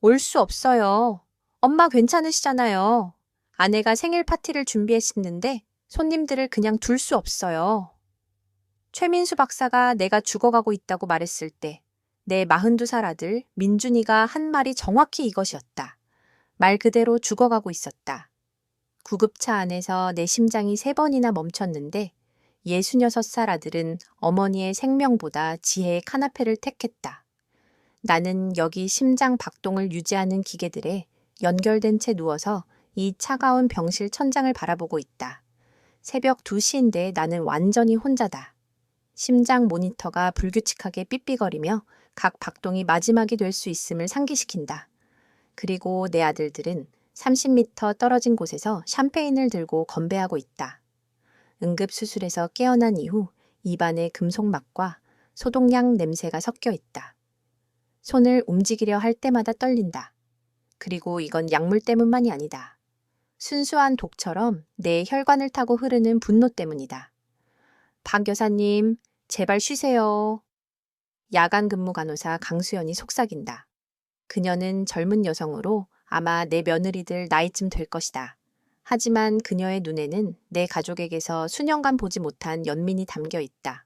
올 수 없어요. 엄마 괜찮으시잖아요. 아내가 생일 파티를 준비했는데 손님들을 그냥 둘 수 없어요. 최민수 박사가 내가 죽어가고 있다고 말했을 때 내 42살 아들 민준이가 한 말이 정확히 이것이었다. 말 그대로 죽어가고 있었다. 구급차 안에서 내 심장이 3번이나 멈췄는데 66살 아들은 어머니의 생명보다 지혜의 카나페를 택했다. 나는 여기 심장 박동을 유지하는 기계들에 연결된 채 누워서 이 차가운 병실 천장을 바라보고 있다. 새벽 2시인데 나는 완전히 혼자다. 심장 모니터가 불규칙하게 삐삐거리며 각 박동이 마지막이 될 수 있음을 상기시킨다. 그리고 내 아들들은 30m 떨어진 곳에서 샴페인을 들고 건배하고 있다. 응급수술에서 깨어난 이후 입안에 금속막과 소독약 냄새가 섞여 있다. 손을 움직이려 할 때마다 떨린다. 그리고 이건 약물 때문만이 아니다. 순수한 독처럼 내 혈관을 타고 흐르는 분노 때문이다. 박 여사님, 제발 쉬세요. 야간 근무 간호사 강수연이 속삭인다. 그녀는 젊은 여성으로 아마 내 며느리들 나이쯤 될 것이다. 하지만 그녀의 눈에는 내 가족에게서 수년간 보지 못한 연민이 담겨 있다.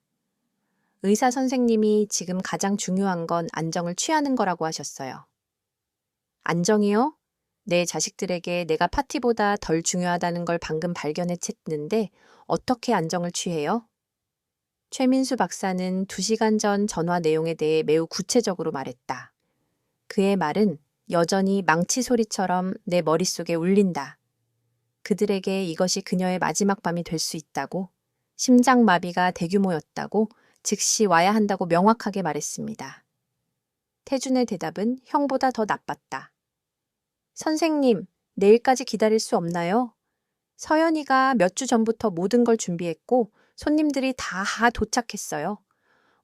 의사 선생님이 지금 가장 중요한 건 안정을 취하는 거라고 하셨어요. 안정이요? 내 자식들에게 내가 파티보다 덜 중요하다는 걸 방금 발견했는데 어떻게 안정을 취해요? 최민수 박사는 2시간 전 전화 내용에 대해 매우 구체적으로 말했다. 그의 말은 여전히 망치 소리처럼 내 머릿속에 울린다. 그들에게 이것이 그녀의 마지막 밤이 될 수 있다고, 심장마비가 대규모였다고, 즉시 와야 한다고 명확하게 말했습니다. 태준의 대답은 형보다 더 나빴다. 선생님, 내일까지 기다릴 수 없나요? 서연이가 몇 주 전부터 모든 걸 준비했고 손님들이 다 도착했어요.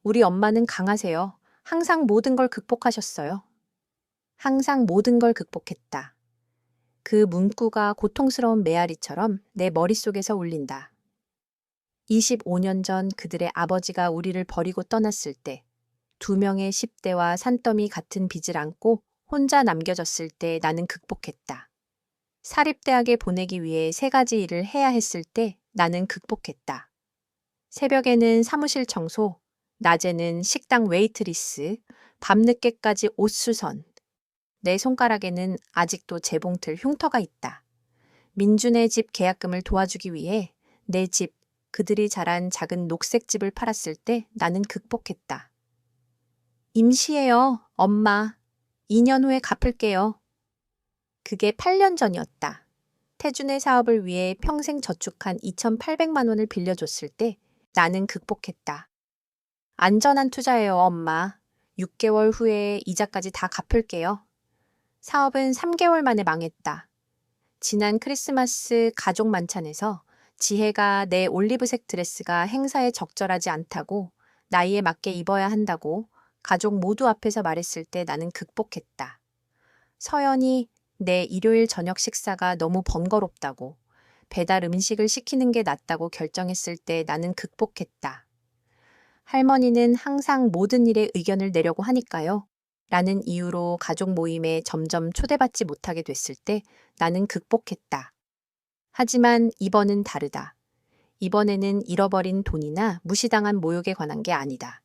우리 엄마는 강하세요. 항상 모든 걸 극복하셨어요. 항상 모든 걸 극복했다. 그 문구가 고통스러운 메아리처럼 내 머릿속에서 울린다. 25년 전 그들의 아버지가 우리를 버리고 떠났을 때 2명의 10대와 산더미 같은 빚을 안고 혼자 남겨졌을 때 나는 극복했다. 사립대학에 보내기 위해 3가지 일을 해야 했을 때 나는 극복했다. 새벽에는 사무실 청소, 낮에는 식당 웨이트리스, 밤늦게까지 옷 수선. 내 손가락에는 아직도 재봉틀 흉터가 있다. 민준의 집 계약금을 도와주기 위해 내 집, 그들이 자란 작은 녹색 집을 팔았을 때 나는 극복했다. 임시해요, 엄마. 2년 후에 갚을게요. 그게 8년 전이었다. 태준의 사업을 위해 평생 저축한 2,800만 원을 빌려줬을 때 나는 극복했다. 안전한 투자예요, 엄마. 6개월 후에 이자까지 다 갚을게요. 사업은 3개월 만에 망했다. 지난 크리스마스 가족 만찬에서 지혜가 내 올리브색 드레스가 행사에 적절하지 않다고 나이에 맞게 입어야 한다고 가족 모두 앞에서 말했을 때 나는 극복했다. 서연이 내 일요일 저녁 식사가 너무 번거롭다고 배달 음식을 시키는 게 낫다고 결정했을 때 나는 극복했다. 할머니는 항상 모든 일에 의견을 내려고 하니까요. 라는 이유로 가족 모임에 점점 초대받지 못하게 됐을 때 나는 극복했다. 하지만 이번은 다르다. 이번에는 잃어버린 돈이나 무시당한 모욕에 관한 게 아니다.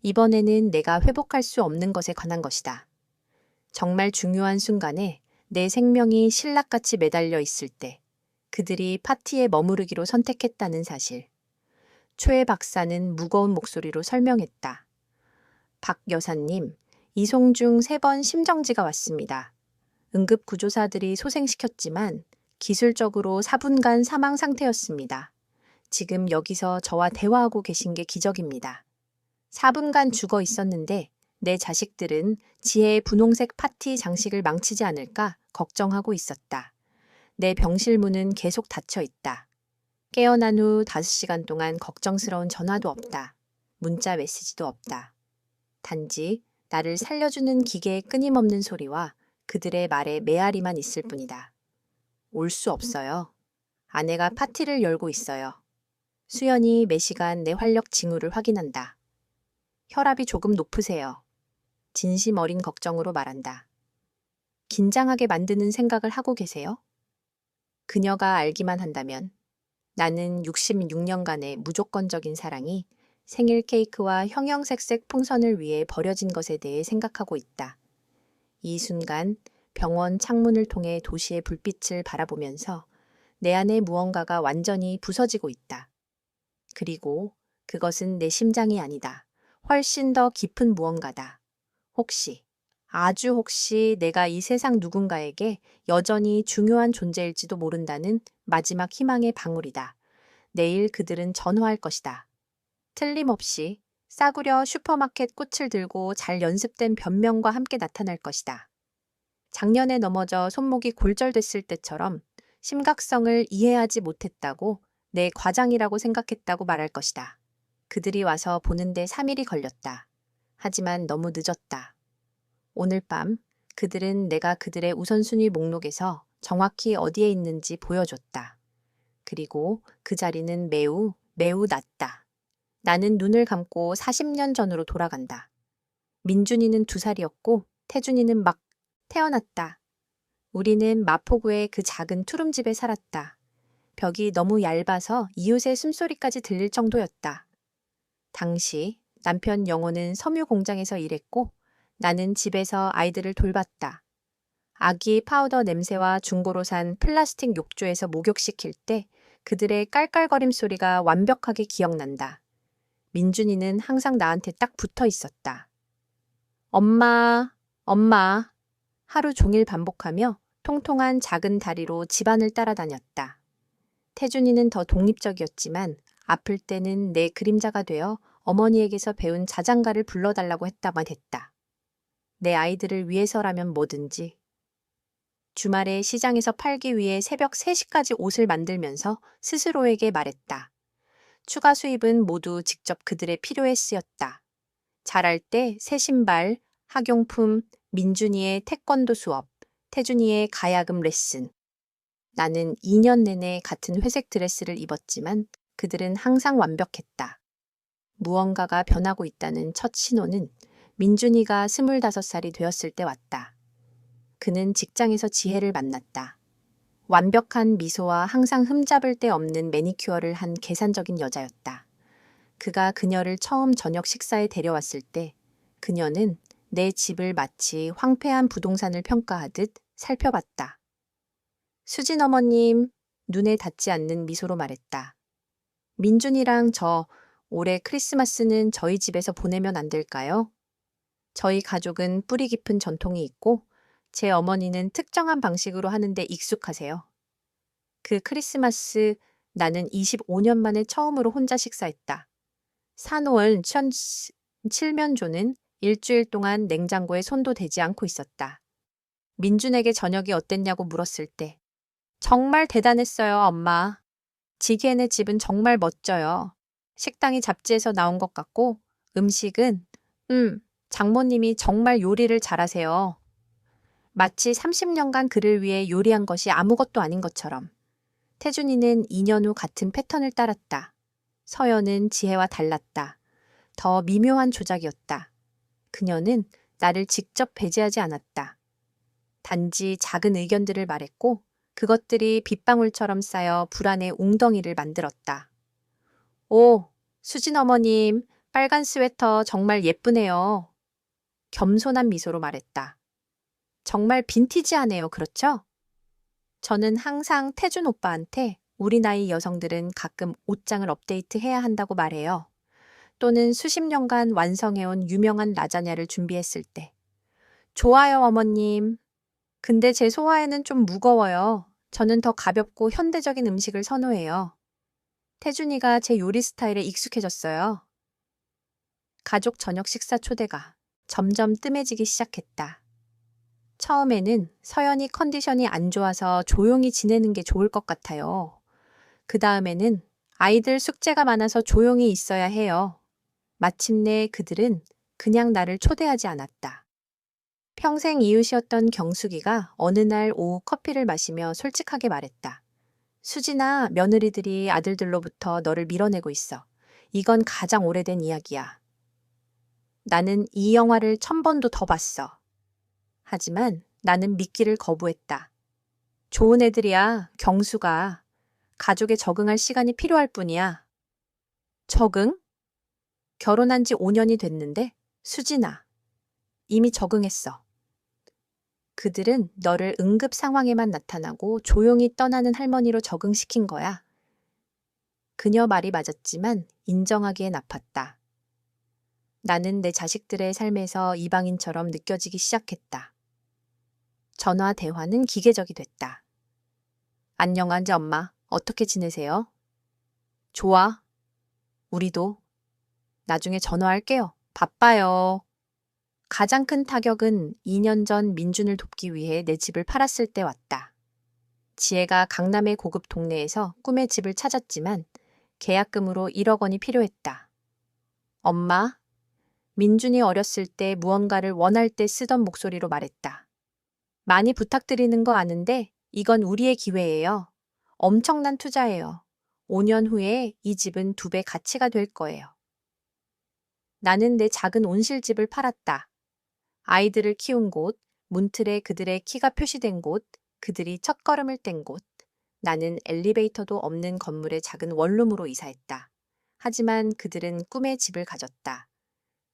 이번에는 내가 회복할 수 없는 것에 관한 것이다. 정말 중요한 순간에 내 생명이 신락같이 매달려 있을 때 그들이 파티에 머무르기로 선택했다는 사실. 최 박사는 무거운 목소리로 설명했다. 박 여사님, 이송 중 3번 심정지가 왔습니다. 응급구조사들이 소생시켰지만 기술적으로 4분간 사망 상태였습니다. 지금 여기서 저와 대화하고 계신 게 기적입니다. 4분간 죽어 있었는데 내 자식들은 지혜의 분홍색 파티 장식을 망치지 않을까 걱정하고 있었다. 내 병실 문은 계속 닫혀 있다. 깨어난 후 5시간 동안 걱정스러운 전화도 없다. 문자 메시지도 없다. 단지 나를 살려주는 기계의 끊임없는 소리와 그들의 말에 메아리만 있을 뿐이다. 올 수 없어요. 아내가 파티를 열고 있어요. 수연이 매시간 내 활력 징후를 확인한다. 혈압이 조금 높으세요. 진심 어린 걱정으로 말한다. 긴장하게 만드는 생각을 하고 계세요? 그녀가 알기만 한다면 나는 66년간의 무조건적인 사랑이 생일 케이크와 형형색색 풍선을 위해 버려진 것에 대해 생각하고 있다. 이 순간 병원 창문을 통해 도시의 불빛을 바라보면서 내 안에 무언가가 완전히 부서지고 있다. 그리고 그것은 내 심장이 아니다. 훨씬 더 깊은 무언가다. 혹시, 아주 혹시 내가 이 세상 누군가에게 여전히 중요한 존재일지도 모른다는 마지막 희망의 방울이다. 내일 그들은 전화할 것이다. 틀림없이 싸구려 슈퍼마켓 꽃을 들고 잘 연습된 변명과 함께 나타날 것이다. 작년에 넘어져 손목이 골절됐을 때처럼 심각성을 이해하지 못했다고 내 과장이라고 생각했다고 말할 것이다. 그들이 와서 보는데 3일이 걸렸다. 하지만 너무 늦었다. 오늘 밤 그들은 내가 그들의 우선순위 목록에서 정확히 어디에 있는지 보여줬다. 그리고 그 자리는 매우, 매우 낮다. 나는 눈을 감고 40년 전으로 돌아간다. 민준이는 2살이었고 태준이는 막 태어났다. 우리는 마포구의 그 작은 투룸집에 살았다. 벽이 너무 얇아서 이웃의 숨소리까지 들릴 정도였다. 당시 남편 영호는 섬유 공장에서 일했고 나는 집에서 아이들을 돌봤다. 아기 파우더 냄새와 중고로 산 플라스틱 욕조에서 목욕시킬 때 그들의 깔깔거림 소리가 완벽하게 기억난다. 민준이는 항상 나한테 딱 붙어 있었다. 엄마, 엄마. 하루 종일 반복하며 통통한 작은 다리로 집안을 따라다녔다. 태준이는 더 독립적이었지만 아플 때는 내 그림자가 되어 어머니에게서 배운 자장가를 불러달라고 했다만 했다. 내 아이들을 위해서라면 뭐든지. 주말에 시장에서 팔기 위해 새벽 3시까지 옷을 만들면서 스스로에게 말했다. 추가 수입은 모두 직접 그들의 필요에 쓰였다. 자랄 때 새 신발, 학용품, 민준이의 태권도 수업, 태준이의 가야금 레슨. 나는 2년 내내 같은 회색 드레스를 입었지만 그들은 항상 완벽했다. 무언가가 변하고 있다는 첫 신호는 민준이가 25살이 되었을 때 왔다. 그는 직장에서 지혜를 만났다. 완벽한 미소와 항상 흠잡을 데 없는 매니큐어를 한 계산적인 여자였다. 그가 그녀를 처음 저녁 식사에 데려왔을 때 그녀는 내 집을 마치 황폐한 부동산을 평가하듯 살펴봤다. 수진 어머님, 눈에 닿지 않는 미소로 말했다. 민준이랑 저 올해 크리스마스는 저희 집에서 보내면 안 될까요? 저희 가족은 뿌리 깊은 전통이 있고 제 어머니는 특정한 방식으로 하는데 익숙하세요. 그 크리스마스 나는 25년 만에 처음으로 혼자 식사했다. 사놓은 칠면조는 일주일 동안 냉장고에 손도 대지 않고 있었다. 민준에게 저녁이 어땠냐고 물었을 때 정말 대단했어요, 엄마. 지기엔의 집은 정말 멋져요. 식당이 잡지에서 나온 것 같고 음식은 장모님이 정말 요리를 잘하세요. 마치 30년간 그를 위해 요리한 것이 아무것도 아닌 것처럼. 태준이는 2년 후 같은 패턴을 따랐다. 서연은 지혜와 달랐다. 더 미묘한 조작이었다. 그녀는 나를 직접 배제하지 않았다. 단지 작은 의견들을 말했고 그것들이 빗방울처럼 쌓여 불안의 웅덩이를 만들었다. 오, 수진 어머님, 빨간 스웨터 정말 예쁘네요. 겸손한 미소로 말했다. 정말 빈티지하네요, 그렇죠? 저는 항상 태준 오빠한테 우리 나이 여성들은 가끔 옷장을 업데이트해야 한다고 말해요. 또는 수십 년간 완성해온 유명한 라자냐를 준비했을 때. 좋아요, 어머님. 근데 제 소화에는 좀 무거워요. 저는 더 가볍고 현대적인 음식을 선호해요. 태준이가 제 요리 스타일에 익숙해졌어요. 가족 저녁 식사 초대가 점점 뜸해지기 시작했다. 처음에는 서연이 컨디션이 안 좋아서 조용히 지내는 게 좋을 것 같아요. 그 다음에는 아이들 숙제가 많아서 조용히 있어야 해요. 마침내 그들은 그냥 나를 초대하지 않았다. 평생 이웃이었던 경숙이가 어느 날 오후 커피를 마시며 솔직하게 말했다. 수진아, 며느리들이 아들들로부터 너를 밀어내고 있어. 이건 가장 오래된 이야기야. 나는 이 영화를 1000번도 더 봤어. 하지만 나는 믿기를 거부했다. 좋은 애들이야, 경수가. 가족에 적응할 시간이 필요할 뿐이야. 적응? 결혼한 지 5년이 됐는데, 수진아. 이미 적응했어. 그들은 너를 응급 상황에만 나타나고 조용히 떠나는 할머니로 적응시킨 거야. 그녀 말이 맞았지만 인정하기엔 아팠다. 나는 내 자식들의 삶에서 이방인처럼 느껴지기 시작했다. 전화 대화는 기계적이 됐다. 안녕하지 엄마, 어떻게 지내세요? 좋아. 우리도. 나중에 전화할게요. 바빠요. 가장 큰 타격은 2년 전 민준을 돕기 위해 내 집을 팔았을 때 왔다. 지혜가 강남의 고급 동네에서 꿈의 집을 찾았지만 계약금으로 1억 원이 필요했다. 엄마, 민준이 어렸을 때 무언가를 원할 때 쓰던 목소리로 말했다. 많이 부탁드리는 거 아는데 이건 우리의 기회예요. 엄청난 투자예요. 5년 후에 이 집은 2배 가치가 될 거예요. 나는 내 작은 온실집을 팔았다. 아이들을 키운 곳, 문틀에 그들의 키가 표시된 곳, 그들이 첫걸음을 뗀 곳. 나는 엘리베이터도 없는 건물의 작은 원룸으로 이사했다. 하지만 그들은 꿈의 집을 가졌다.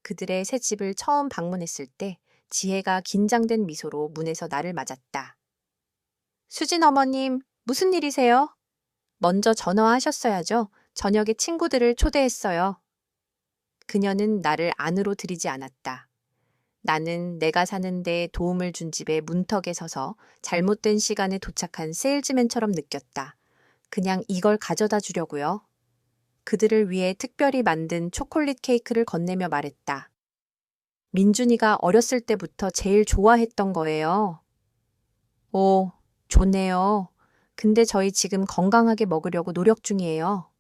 그들의 새 집을 처음 방문했을 때 지혜가 긴장된 미소로 문에서 나를 맞았다. 수진 어머님, 무슨 일이세요? 먼저 전화하셨어야죠. 저녁에 친구들을 초대했어요. 그녀는 나를 안으로 들이지 않았다. 나는 내가 사는데 도움을 준 집의 문턱에 서서 잘못된 시간에 도착한 세일즈맨처럼 느꼈다. 그냥 이걸 가져다 주려고요. 그들을 위해 특별히 만든 초콜릿 케이크를 건네며 말했다. 민준이가 어렸을 때부터 제일 좋아했던 거예요. 오, 좋네요. 근데 저희 지금 건강하게 먹으려고 노력 중이에요.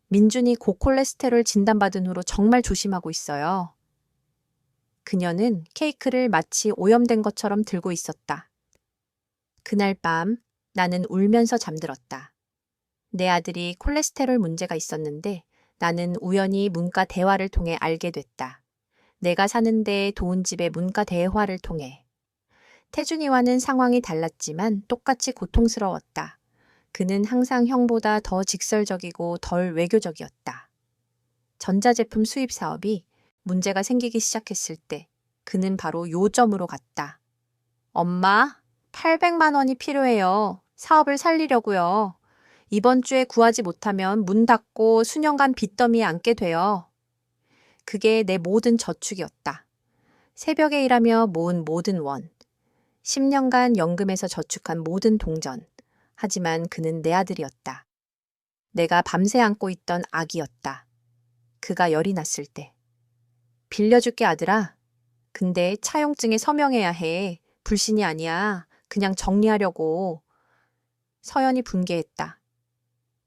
민준이 고콜레스테롤 진단받은 후로 정말 조심하고 있어요. 그녀는 케이크를 마치 오염된 것처럼 들고 있었다. 그날 밤 나는 울면서 잠들었다. 내 아들이 콜레스테롤 문제가 있었는데 나는 우연히 문과 대화를 통해 알게 됐다. 내가 사는 데에 도운 집의 문과 대화를 통해. 태준이와는 상황이 달랐지만 똑같이 고통스러웠다. 그는 항상 형보다 더 직설적이고 덜 외교적이었다. 전자제품 수입 사업이 문제가 생기기 시작했을 때 그는 바로 요점으로 갔다. 엄마, 800만 원이 필요해요. 사업을 살리려고요. 이번 주에 구하지 못하면 문 닫고 수년간 빚더미에 앉게 돼요. 그게 내 모든 저축이었다. 새벽에 일하며 모은 모든 원. 10년간 연금에서 저축한 모든 동전. 하지만 그는 내 아들이었다. 내가 밤새 안고 있던 아기였다. 그가 열이 났을 때. 빌려줄게 아들아. 근데 차용증에 서명해야 해. 불신이 아니야. 그냥 정리하려고. 서연이 분개했다.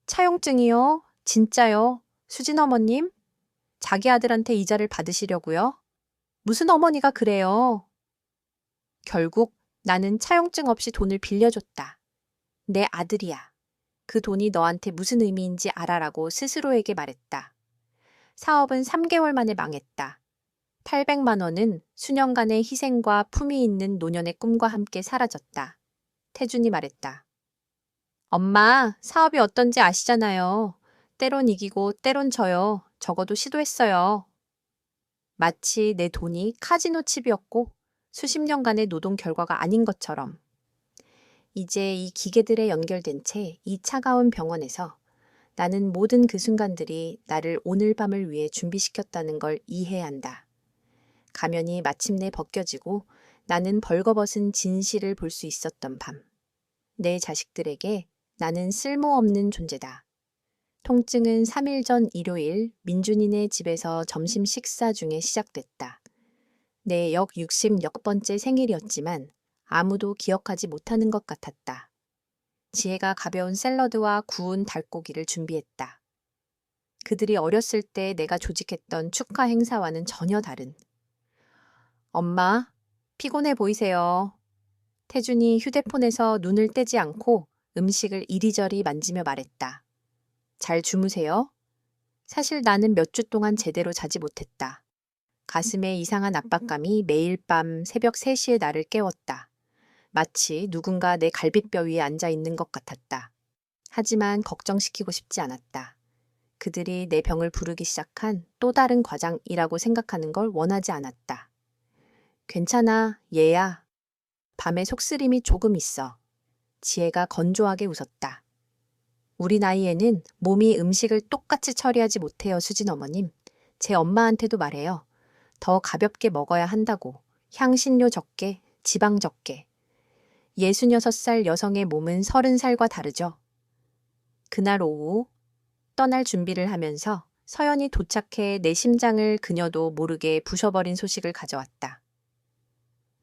차용증이요? 진짜요? 수진 어머님? 자기 아들한테 이자를 받으시려고요? 무슨 어머니가 그래요? 결국 나는 차용증 없이 돈을 빌려줬다. 내 아들이야. 그 돈이 너한테 무슨 의미인지 알아라고 스스로에게 말했다. 사업은 3개월 만에 망했다. 800만 원은 수년간의 희생과 품위 있는 노년의 꿈과 함께 사라졌다. 태준이 말했다. 엄마, 사업이 어떤지 아시잖아요. 때론 이기고 때론 져요. 적어도 시도했어요. 마치 내 돈이 카지노 칩이었고 수십 년간의 노동 결과가 아닌 것처럼. 이제 이 기계들에 연결된 채 이 차가운 병원에서 나는 모든 그 순간들이 나를 오늘 밤을 위해 준비시켰다는 걸 이해해야 한다. 가면이 마침내 벗겨지고 나는 벌거벗은 진실을 볼 수 있었던 밤. 내 자식들에게 나는 쓸모없는 존재다. 통증은 3일 전 일요일 민준이네 집에서 점심 식사 중에 시작됐다. 내 역 60몇 번째 생일이었지만 아무도 기억하지 못하는 것 같았다. 지혜가 가벼운 샐러드와 구운 닭고기를 준비했다. 그들이 어렸을 때 내가 조직했던 축하 행사와는 전혀 다른. 엄마, 피곤해 보이세요. 태준이 휴대폰에서 눈을 떼지 않고 음식을 이리저리 만지며 말했다. 잘 주무세요? 사실 나는 몇 주 동안 제대로 자지 못했다. 가슴에 이상한 압박감이 매일 밤 새벽 3시에 나를 깨웠다. 마치 누군가 내 갈비뼈 위에 앉아 있는 것 같았다. 하지만 걱정시키고 싶지 않았다. 그들이 내 병을 부르기 시작한 또 다른 과장이라고 생각하는 걸 원하지 않았다. 괜찮아, 얘야. 밤에 속쓰림이 조금 있어. 지혜가 건조하게 웃었다. 우리 나이에는 몸이 음식을 똑같이 처리하지 못해요, 수진 어머님. 제 엄마한테도 말해요. 더 가볍게 먹어야 한다고. 향신료 적게, 지방 적게. 66살 여성의 몸은 30살과 다르죠. 그날 오후 떠날 준비를 하면서 서연이 도착해 내 심장을 그녀도 모르게 부셔버린 소식을 가져왔다.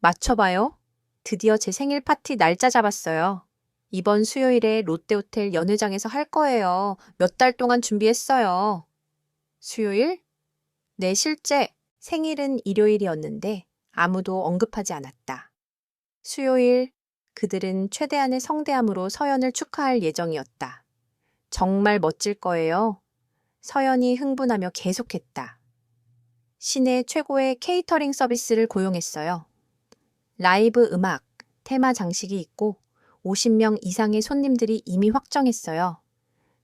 맞춰봐요. 드디어 제 생일 파티 날짜 잡았어요. 이번 수요일에 롯데호텔 연회장에서 할 거예요. 몇 달 동안 준비했어요. 수요일? 내 실제 생일은 일요일이었는데 아무도 언급하지 않았다. 수요일, 그들은 최대한의 성대함으로 서연을 축하할 예정이었다. 정말 멋질 거예요. 서연이 흥분하며 계속했다. 시내 최고의 케이터링 서비스를 고용했어요. 라이브 음악, 테마 장식이 있고 50명 이상의 손님들이 이미 확정했어요.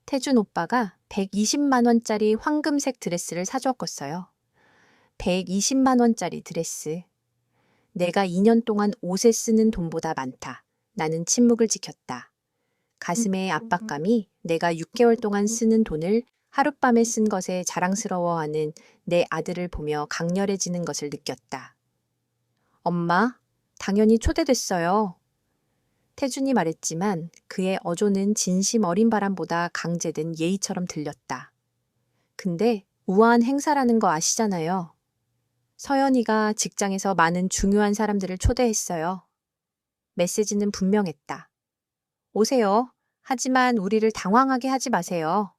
태준 오빠가 120만 원짜리 황금색 드레스를 사주었겠어요. 120만 원짜리 드레스. 내가 2년 동안 옷에 쓰는 돈보다 많다. 나는 침묵을 지켰다. 가슴의 압박감이 내가 6개월 동안 쓰는 돈을 하룻밤에 쓴 것에 자랑스러워하는 내 아들을 보며 강렬해지는 것을 느꼈다. 엄마, 당연히 초대됐어요. 태준이 말했지만 그의 어조는 진심 어린 바람보다 강제된 예의처럼 들렸다. 근데 우아한 행사라는 거 아시잖아요. 서연이가 직장에서 많은 중요한 사람들을 초대했어요. 메시지는 분명했다. 오세요. 하지만 우리를 당황하게 하지 마세요.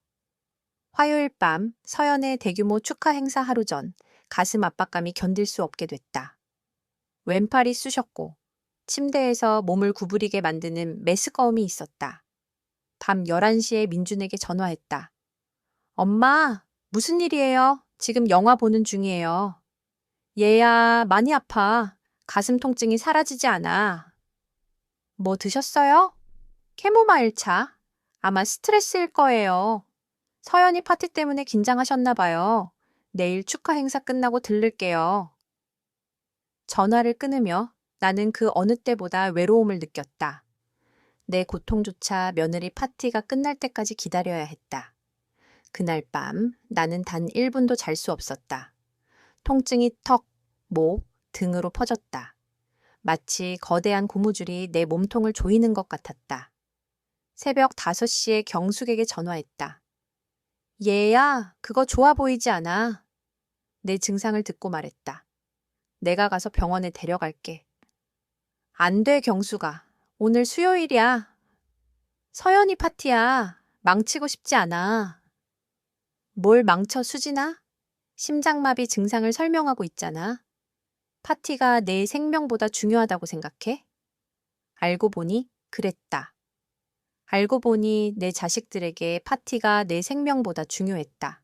화요일 밤 서연의 대규모 축하 행사 하루 전 가슴 압박감이 견딜 수 없게 됐다. 왼팔이 쑤셨고 침대에서 몸을 구부리게 만드는 메스꺼움이 있었다. 밤 11시에 민준에게 전화했다. 엄마, 무슨 일이에요? 지금 영화 보는 중이에요. 얘야, 많이 아파. 가슴 통증이 사라지지 않아. 뭐 드셨어요? 캐모마일 차. 아마 스트레스일 거예요. 서연이 파티 때문에 긴장하셨나 봐요. 내일 축하 행사 끝나고 들를게요. 전화를 끊으며 나는 그 어느 때보다 외로움을 느꼈다. 내 고통조차 며느리 파티가 끝날 때까지 기다려야 했다. 그날 밤 나는 단 1분도 잘 수 없었다. 통증이 턱, 목, 등으로 퍼졌다. 마치 거대한 고무줄이 내 몸통을 조이는 것 같았다. 새벽 5시에 경숙에게 전화했다. 얘야, 그거 좋아 보이지 않아. 내 증상을 듣고 말했다. 내가 가서 병원에 데려갈게. 안 돼, 경숙아. 오늘 수요일이야. 서연이 파티야. 망치고 싶지 않아. 뭘 망쳐, 수진아? 심장마비 증상을 설명하고 있잖아. 파티가 내 생명보다 중요하다고 생각해? 알고 보니 그랬다. 알고 보니 내 자식들에게 파티가 내 생명보다 중요했다.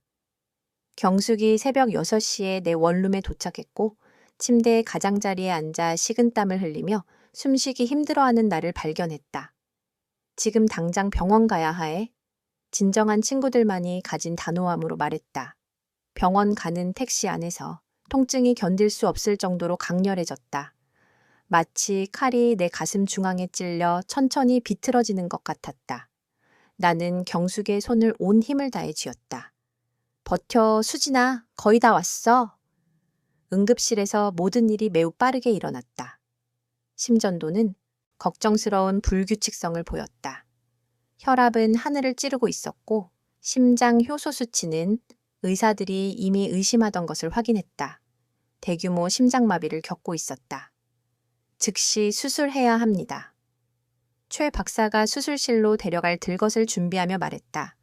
경숙이 새벽 6시에 내 원룸에 도착했고 침대 가장자리에 앉아 식은땀을 흘리며 숨쉬기 힘들어하는 나를 발견했다. 지금 당장 병원 가야 하해. 진정한 친구들만이 가진 단호함으로 말했다. 병원 가는 택시 안에서 통증이 견딜 수 없을 정도로 강렬해졌다. 마치 칼이 내 가슴 중앙에 찔려 천천히 비틀어지는 것 같았다. 나는 경숙의 손을 온 힘을 다해 쥐었다. 버텨, 수진아. 거의 다 왔어. 응급실에서 모든 일이 매우 빠르게 일어났다. 심전도는 걱정스러운 불규칙성을 보였다. 혈압은 하늘을 찌르고 있었고 심장 효소 수치는 의사들이 이미 의심하던 것을 확인했다. 대규모 심장마비를 겪고 있었다. 즉시 수술해야 합니다. 최 박사가 수술실로 데려갈 들것을 준비하며 말했다.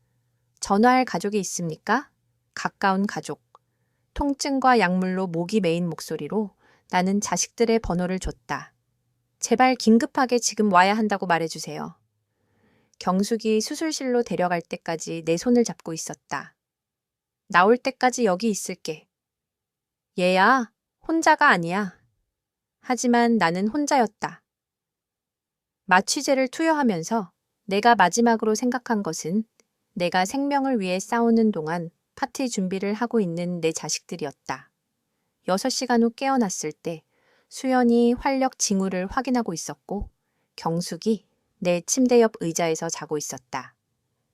전화할 가족이 있습니까? 가까운 가족. 통증과 약물로 목이 메인 목소리로 나는 자식들의 번호를 줬다. 제발 긴급하게 지금 와야 한다고 말해주세요. 경숙이 수술실로 데려갈 때까지 내 손을 잡고 있었다. 나올 때까지 여기 있을게. 얘야, 혼자가 아니야. 하지만 나는 혼자였다. 마취제를 투여하면서 내가 마지막으로 생각한 것은 내가 생명을 위해 싸우는 동안 파티 준비를 하고 있는 내 자식들이었다. 6시간 후 깨어났을 때 수연이 활력 징후를 확인하고 있었고 경숙이 내 침대 옆 의자에서 자고 있었다.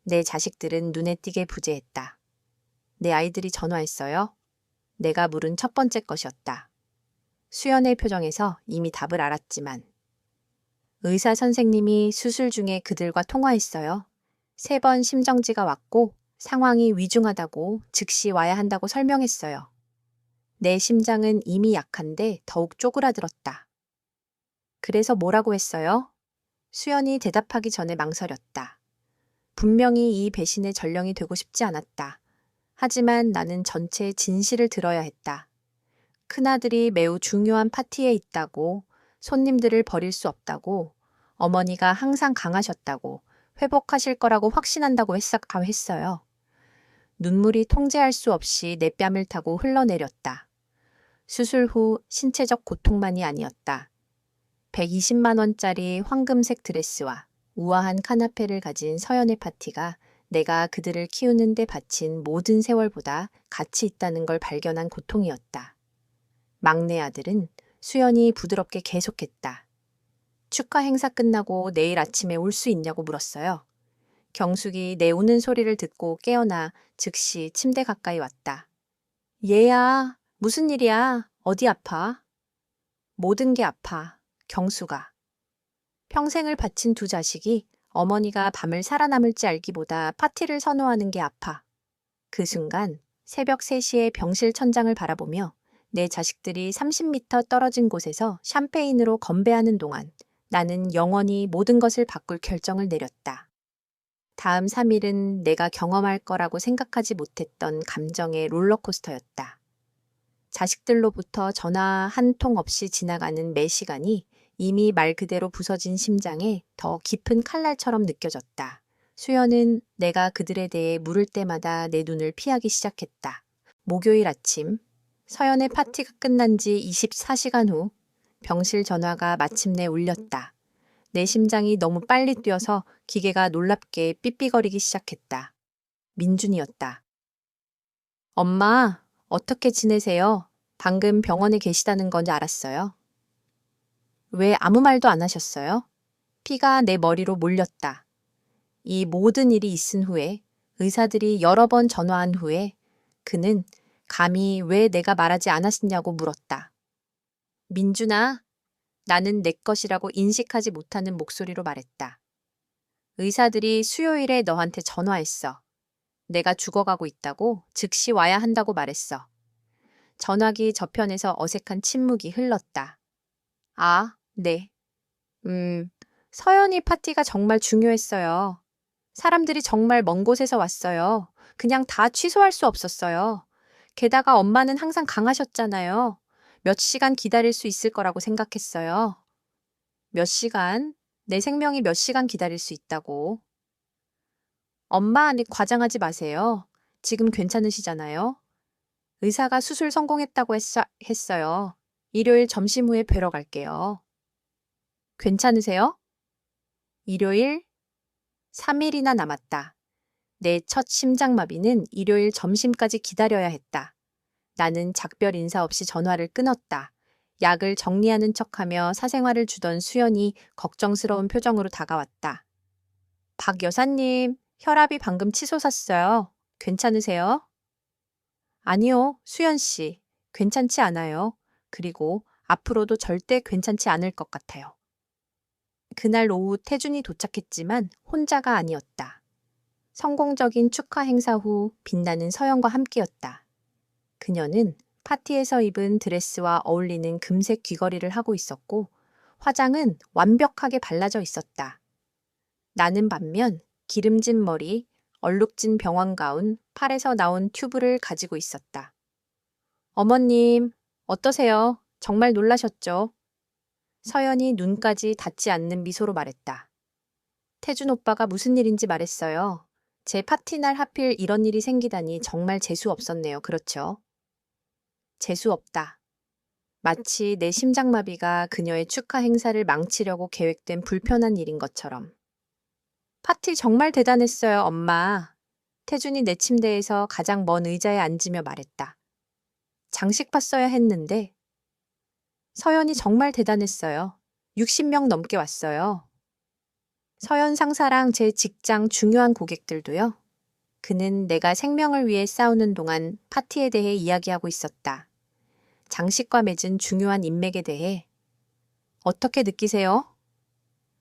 내 자식들은 눈에 띄게 부재했다. 내 아이들이 전화했어요. 내가 물은 첫 번째 것이었다. 수연의 표정에서 이미 답을 알았지만 의사 선생님이 수술 중에 그들과 통화했어요. 3번 심정지가 왔고 상황이 위중하다고 즉시 와야 한다고 설명했어요. 내 심장은 이미 약한데 더욱 쪼그라들었다. 그래서 뭐라고 했어요? 수연이 대답하기 전에 망설였다. 분명히 이 배신의 전령이 되고 싶지 않았다. 하지만 나는 전체의 진실을 들어야 했다. 큰아들이 매우 중요한 파티에 있다고, 손님들을 버릴 수 없다고, 어머니가 항상 강하셨다고, 회복하실 거라고 확신한다고 했어요. 눈물이 통제할 수 없이 내 뺨을 타고 흘러내렸다. 수술 후 신체적 고통만이 아니었다. 120만 원짜리 황금색 드레스와 우아한 카나페를 가진 서연의 파티가 내가 그들을 키우는 데 바친 모든 세월보다 가치 있다는 걸 발견한 고통이었다. 막내 아들은 수연이 부드럽게 계속했다. 축하 행사 끝나고 내일 아침에 올 수 있냐고 물었어요. 경숙이 내 우는 소리를 듣고 깨어나 즉시 침대 가까이 왔다. 얘야, 무슨 일이야? 어디 아파? 모든 게 아파. 경수가. 평생을 바친 두 자식이 어머니가 밤을 살아남을지 알기보다 파티를 선호하는 게 아파. 그 순간 새벽 3시에 병실 천장을 바라보며 내 자식들이 30m 떨어진 곳에서 샴페인으로 건배하는 동안 나는 영원히 모든 것을 바꿀 결정을 내렸다. 다음 3일은 내가 경험할 거라고 생각하지 못했던 감정의 롤러코스터였다. 자식들로부터 전화 한 통 없이 지나가는 매 시간이 이미 말 그대로 부서진 심장에 더 깊은 칼날처럼 느껴졌다. 수연은 내가 그들에 대해 물을 때마다 내 눈을 피하기 시작했다. 목요일 아침, 서연의 파티가 끝난 지 24시간 후 병실 전화가 마침내 울렸다. 내 심장이 너무 빨리 뛰어서 기계가 놀랍게 삐삐거리기 시작했다. 민준이었다. 엄마, 어떻게 지내세요? 방금 병원에 계시다는 건지 알았어요. 왜 아무 말도 안 하셨어요? 피가 내 머리로 몰렸다. 이 모든 일이 있은 후에, 의사들이 여러 번 전화한 후에 그는 감히 왜 내가 말하지 않았냐고 물었다. 민준아, 나는 내 것이라고 인식하지 못하는 목소리로 말했다. 의사들이 수요일에 너한테 전화했어. 내가 죽어가고 있다고 즉시 와야 한다고 말했어. 전화기 저편에서 어색한 침묵이 흘렀다. 아, 네. 서연이 파티가 정말 중요했어요. 사람들이 정말 먼 곳에서 왔어요. 그냥 다 취소할 수 없었어요. 게다가 엄마는 항상 강하셨잖아요. 몇 시간 기다릴 수 있을 거라고 생각했어요. 몇 시간? 내 생명이 몇 시간 기다릴 수 있다고. 엄마, 과장하지 마세요. 지금 괜찮으시잖아요. 의사가 수술 성공했다고 했어요. 일요일 점심 후에 뵈러 갈게요. 괜찮으세요? 일요일? 3일이나 남았다. 내 첫 심장마비는 일요일 점심까지 기다려야 했다. 나는 작별 인사 없이 전화를 끊었다. 약을 정리하는 척하며 사생활을 주던 수연이 걱정스러운 표정으로 다가왔다. 박 여사님, 혈압이 방금 치솟았어요. 괜찮으세요? 아니요, 수연 씨. 괜찮지 않아요. 그리고 앞으로도 절대 괜찮지 않을 것 같아요. 그날 오후 태준이 도착했지만 혼자가 아니었다. 성공적인 축하 행사 후 빛나는 서연과 함께였다. 그녀는 파티에서 입은 드레스와 어울리는 금색 귀걸이를 하고 있었고 화장은 완벽하게 발라져 있었다. 나는 반면 기름진 머리, 얼룩진 병원 가운, 팔에서 나온 튜브를 가지고 있었다. 어머님, 어떠세요? 정말 놀라셨죠? 서연이 눈까지 닿지 않는 미소로 말했다. 태준 오빠가 무슨 일인지 말했어요. 제 파티날 하필 이런 일이 생기다니 정말 재수 없었네요. 그렇죠? 재수 없다. 마치 내 심장마비가 그녀의 축하 행사를 망치려고 계획된 불편한 일인 것처럼. 파티 정말 대단했어요, 엄마. 태준이 내 침대에서 가장 먼 의자에 앉으며 말했다. 장식 봤어야 했는데. 서연이 정말 대단했어요. 60명 넘게 왔어요. 서연 상사랑 제 직장 중요한 고객들도요. 그는 내가 생명을 위해 싸우는 동안 파티에 대해 이야기하고 있었다. 장식과 맺은 중요한 인맥에 대해. 어떻게 느끼세요?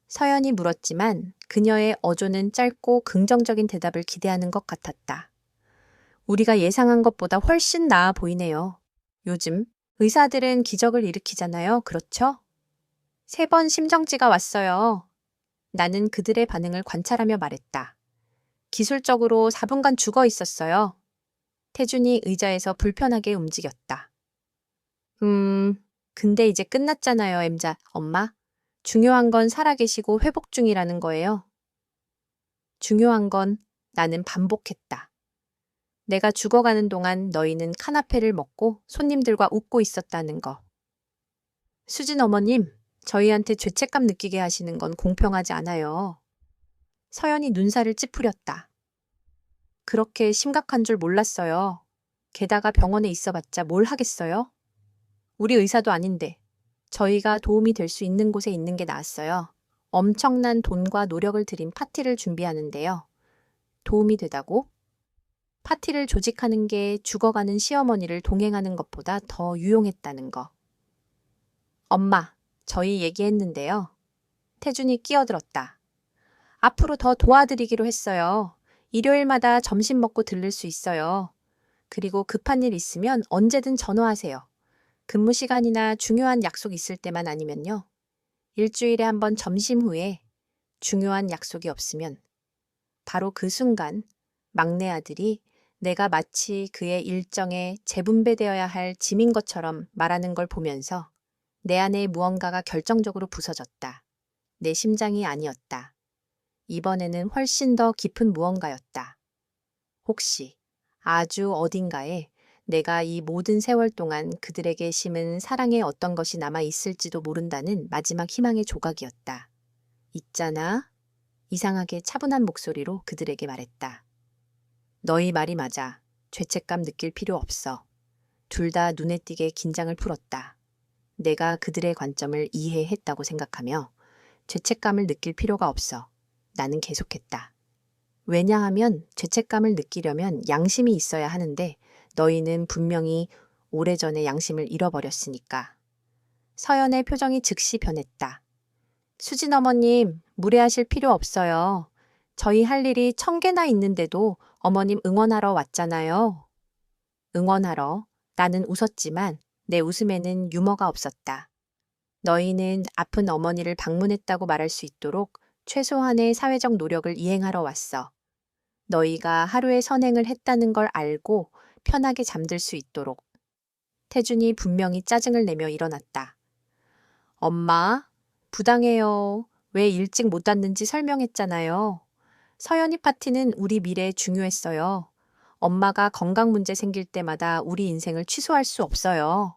서연이 물었지만 그녀의 어조는 짧고 긍정적인 대답을 기대하는 것 같았다. 우리가 예상한 것보다 훨씬 나아 보이네요. 요즘 의사들은 기적을 일으키잖아요. 그렇죠? 3번 심정지가 왔어요. 나는 그들의 반응을 관찰하며 말했다. 기술적으로 4분간 죽어 있었어요. 태준이 의자에서 불편하게 움직였다. 근데 이제 끝났잖아요, 엠자. 엄마. 중요한 건 살아계시고 회복 중이라는 거예요. 중요한 건 나는 반복했다. 내가 죽어가는 동안 너희는 카나페를 먹고 손님들과 웃고 있었다는 거. 수진 어머님, 저희한테 죄책감 느끼게 하시는 건 공평하지 않아요. 서연이 눈살을 찌푸렸다. 그렇게 심각한 줄 몰랐어요. 게다가 병원에 있어봤자 뭘 하겠어요? 우리 의사도 아닌데 저희가 도움이 될 수 있는 곳에 있는 게 나았어요. 엄청난 돈과 노력을 들인 파티를 준비하는데요. 도움이 되다고? 파티를 조직하는 게 죽어가는 시어머니를 동행하는 것보다 더 유용했다는 거. 엄마, 저희 얘기했는데요. 태준이 끼어들었다. 앞으로 더 도와드리기로 했어요. 일요일마다 점심 먹고 들를 수 있어요. 그리고 급한 일 있으면 언제든 전화하세요. 근무 시간이나 중요한 약속 있을 때만 아니면요. 일주일에 한 번 점심 후에 중요한 약속이 없으면 바로 그 순간 막내 아들이 내가 마치 그의 일정에 재분배되어야 할 짐인 것처럼 말하는 걸 보면서 내 안에 무언가가 결정적으로 부서졌다. 내 심장이 아니었다. 이번에는 훨씬 더 깊은 무언가였다. 혹시 아주 어딘가에 내가 이 모든 세월 동안 그들에게 심은 사랑의 어떤 것이 남아 있을지도 모른다는 마지막 희망의 조각이었다. 있잖아. 이상하게 차분한 목소리로 그들에게 말했다. 너희 말이 맞아. 죄책감 느낄 필요 없어. 둘 다 눈에 띄게 긴장을 풀었다. 내가 그들의 관점을 이해했다고 생각하며 죄책감을 느낄 필요가 없어. 나는 계속했다. 왜냐하면 죄책감을 느끼려면 양심이 있어야 하는데 너희는 분명히 오래전에 양심을 잃어버렸으니까. 서연의 표정이 즉시 변했다. 수진 어머님, 무례하실 필요 없어요. 저희 할 일이 1000개나 있는데도 어머님 응원하러 왔잖아요. 응원하러. 나는 웃었지만 내 웃음에는 유머가 없었다. 너희는 아픈 어머니를 방문했다고 말할 수 있도록 최소한의 사회적 노력을 이행하러 왔어. 너희가 하루의 선행을 했다는 걸 알고 편하게 잠들 수 있도록. 태준이 분명히 짜증을 내며 일어났다. 엄마, 부당해요. 왜 일찍 못 왔는지 설명했잖아요. 서연이 파티는 우리 미래에 중요했어요. 엄마가 건강 문제 생길 때마다 우리 인생을 취소할 수 없어요.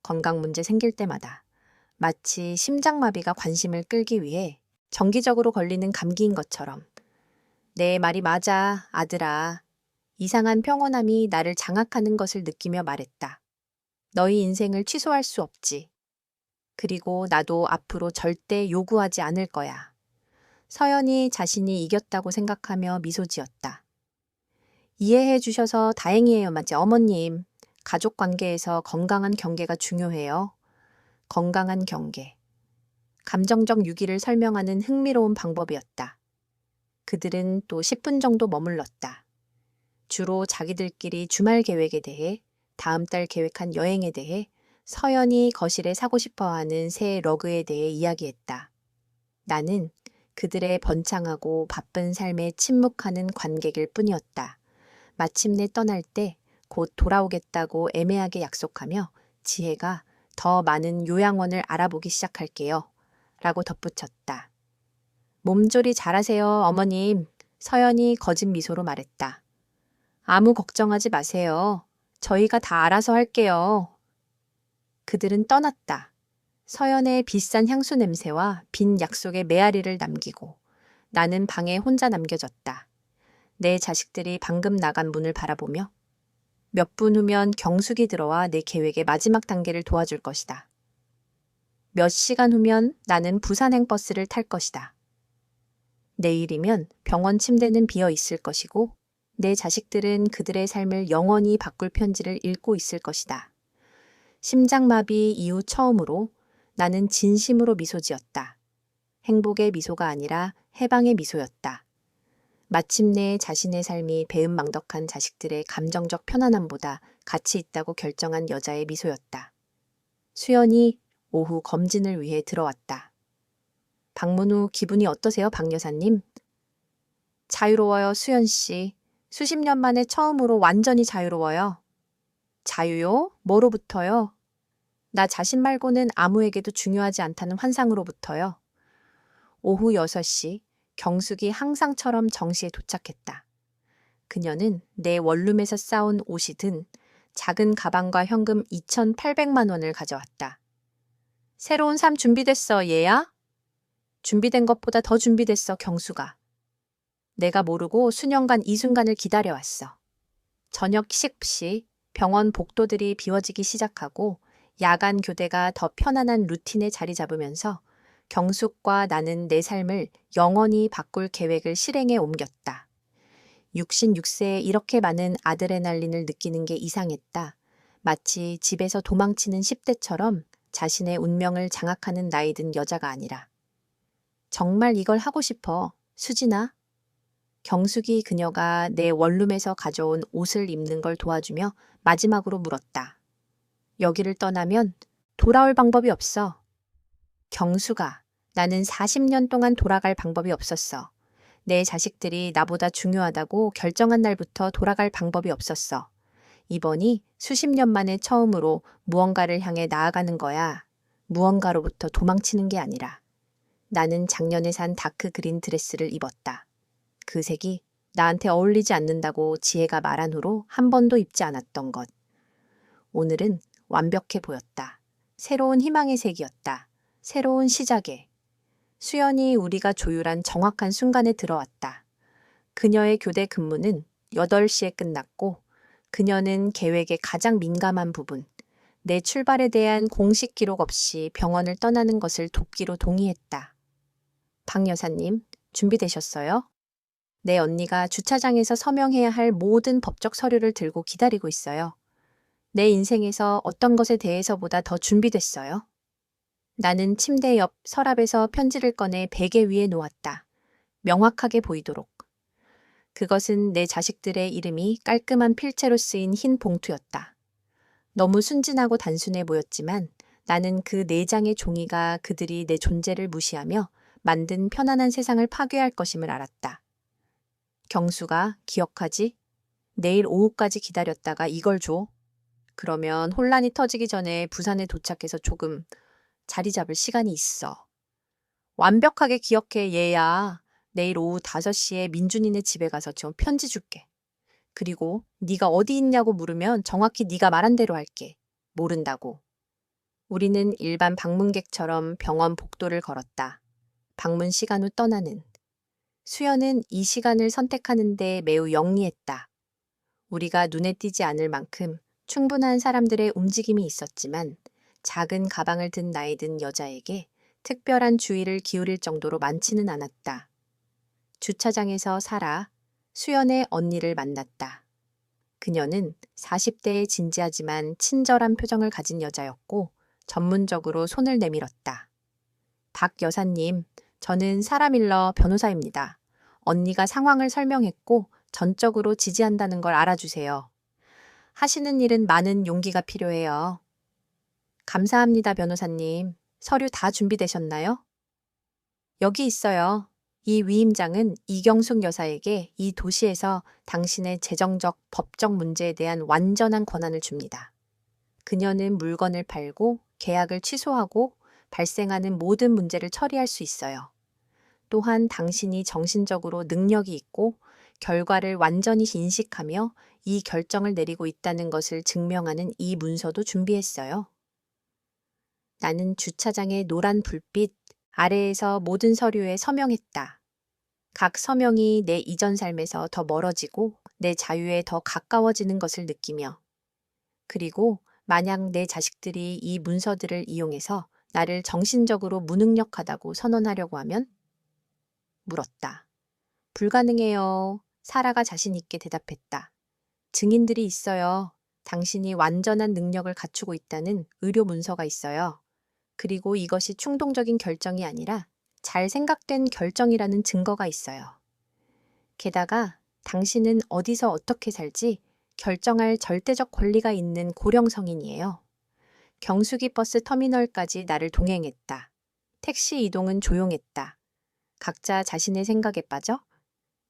건강 문제 생길 때마다. 마치 심장마비가 관심을 끌기 위해 정기적으로 걸리는 감기인 것처럼. 내 말이 맞아, 아들아. 이상한 평온함이 나를 장악하는 것을 느끼며 말했다. 너희 인생을 취소할 수 없지. 그리고 나도 앞으로 절대 요구하지 않을 거야. 서연이 자신이 이겼다고 생각하며 미소 지었다. 이해해 주셔서 다행이에요, 맞지? 어머님, 가족 관계에서 건강한 경계가 중요해요. 건강한 경계. 감정적 유기를 설명하는 흥미로운 방법이었다. 그들은 또 10분 정도 머물렀다. 주로 자기들끼리 주말 계획에 대해, 다음 달 계획한 여행에 대해, 서연이 거실에 사고 싶어하는 새 러그에 대해 이야기했다. 나는 그들의 번창하고 바쁜 삶에 침묵하는 관객일 뿐이었다. 마침내 떠날 때 곧 돌아오겠다고 애매하게 약속하며 지혜가 더 많은 요양원을 알아보기 시작할게요. 라고 덧붙였다. 몸조리 잘하세요, 어머님. 서연이 거짓 미소로 말했다. 아무 걱정하지 마세요. 저희가 다 알아서 할게요. 그들은 떠났다. 서연의 비싼 향수 냄새와 빈 약속의 메아리를 남기고 나는 방에 혼자 남겨졌다. 내 자식들이 방금 나간 문을 바라보며 몇 분 후면 경숙이 들어와 내 계획의 마지막 단계를 도와줄 것이다. 몇 시간 후면 나는 부산행 버스를 탈 것이다. 내일이면 병원 침대는 비어 있을 것이고 내 자식들은 그들의 삶을 영원히 바꿀 편지를 읽고 있을 것이다. 심장마비 이후 처음으로 나는 진심으로 미소 지었다. 행복의 미소가 아니라 해방의 미소였다. 마침내 자신의 삶이 배은망덕한 자식들의 감정적 편안함보다 가치 있다고 결정한 여자의 미소였다. 수연이 오후 검진을 위해 들어왔다. 방문 후 기분이 어떠세요, 박 여사님? 자유로워요, 수연 씨. 수십 년 만에 처음으로 완전히 자유로워요. 자유요? 뭐로부터요? 나 자신 말고는 아무에게도 중요하지 않다는 환상으로부터요. 오후 6시, 경숙이 항상처럼 정시에 도착했다. 그녀는 내 원룸에서 싸온 옷이 든 작은 가방과 현금 2,800만 원을 가져왔다. 새로운 삶 준비됐어, 얘야? 준비된 것보다 더 준비됐어, 경수가. 내가 모르고 수년간 이 순간을 기다려왔어. 저녁 식 시 병원 복도들이 비워지기 시작하고 야간 교대가 더 편안한 루틴에 자리 잡으면서 경숙과 나는 내 삶을 영원히 바꿀 계획을 실행에 옮겼다. 66세에 이렇게 많은 아드레날린을 느끼는 게 이상했다. 마치 집에서 도망치는 10대처럼 자신의 운명을 장악하는 나이 든 여자가 아니라. 정말 이걸 하고 싶어, 수진아? 경숙이 그녀가 내 원룸에서 가져온 옷을 입는 걸 도와주며 마지막으로 물었다. 여기를 떠나면 돌아올 방법이 없어. 경숙아, 나는 40년 동안 돌아갈 방법이 없었어. 내 자식들이 나보다 중요하다고 결정한 날부터 돌아갈 방법이 없었어. 이번이 수십 년 만에 처음으로 무언가를 향해 나아가는 거야. 무언가로부터 도망치는 게 아니라. 나는 작년에 산 다크 그린 드레스를 입었다. 그 색이 나한테 어울리지 않는다고 지혜가 말한 후로 한 번도 입지 않았던 것. 오늘은 완벽해 보였다. 새로운 희망의 색이었다. 새로운 시작에. 수연이 우리가 조율한 정확한 순간에 들어왔다. 그녀의 교대 근무는 8시에 끝났고 그녀는 계획의 가장 민감한 부분, 내 출발에 대한 공식 기록 없이 병원을 떠나는 것을 돕기로 동의했다. 박 여사님, 준비되셨어요? 내 언니가 주차장에서 서명해야 할 모든 법적 서류를 들고 기다리고 있어요. 내 인생에서 어떤 것에 대해서보다 더 준비됐어요. 나는 침대 옆 서랍에서 편지를 꺼내 베개 위에 놓았다. 명확하게 보이도록. 그것은 내 자식들의 이름이 깔끔한 필체로 쓰인 흰 봉투였다. 너무 순진하고 단순해 보였지만 나는 그 4장의 종이가 그들이 내 존재를 무시하며 만든 편안한 세상을 파괴할 것임을 알았다. 경수가 기억하지? 내일 오후까지 기다렸다가 이걸 줘. 그러면 혼란이 터지기 전에 부산에 도착해서 조금 자리 잡을 시간이 있어. 완벽하게 기억해, 얘야. 내일 오후 5시에 민준이네 집에 가서 저 편지 줄게. 그리고 네가 어디 있냐고 물으면 정확히 네가 말한 대로 할게. 모른다고. 우리는 일반 방문객처럼 병원 복도를 걸었다. 방문 시간 후 떠나는. 수연은 이 시간을 선택하는데 매우 영리했다. 우리가 눈에 띄지 않을 만큼 충분한 사람들의 움직임이 있었지만 작은 가방을 든 나이 든 여자에게 특별한 주의를 기울일 정도로 많지는 않았다. 주차장에서 사라, 수연의 언니를 만났다. 그녀는 40대의 진지하지만 친절한 표정을 가진 여자였고 전문적으로 손을 내밀었다. 박 여사님, 저는 사라 밀러 변호사입니다. 언니가 상황을 설명했고 전적으로 지지한다는 걸 알아주세요. 하시는 일은 많은 용기가 필요해요. 감사합니다, 변호사님. 서류 다 준비되셨나요? 여기 있어요. 이 위임장은 이경숙 여사에게 이 도시에서 당신의 재정적, 법적 문제에 대한 완전한 권한을 줍니다. 그녀는 물건을 팔고 계약을 취소하고 발생하는 모든 문제를 처리할 수 있어요. 또한 당신이 정신적으로 능력이 있고 결과를 완전히 인식하며 이 결정을 내리고 있다는 것을 증명하는 이 문서도 준비했어요. 나는 주차장의 노란 불빛 아래에서 모든 서류에 서명했다. 각 서명이 내 이전 삶에서 더 멀어지고 내 자유에 더 가까워지는 것을 느끼며, 그리고 만약 내 자식들이 이 문서들을 이용해서 나를 정신적으로 무능력하다고 선언하려고 하면? 물었다. 불가능해요. 사라가 자신 있게 대답했다. 증인들이 있어요. 당신이 완전한 능력을 갖추고 있다는 의료 문서가 있어요. 그리고 이것이 충동적인 결정이 아니라 잘 생각된 결정이라는 증거가 있어요. 게다가 당신은 어디서 어떻게 살지 결정할 절대적 권리가 있는 고령 성인이에요. 경수기 버스 터미널까지 나를 동행했다. 택시 이동은 조용했다. 각자 자신의 생각에 빠져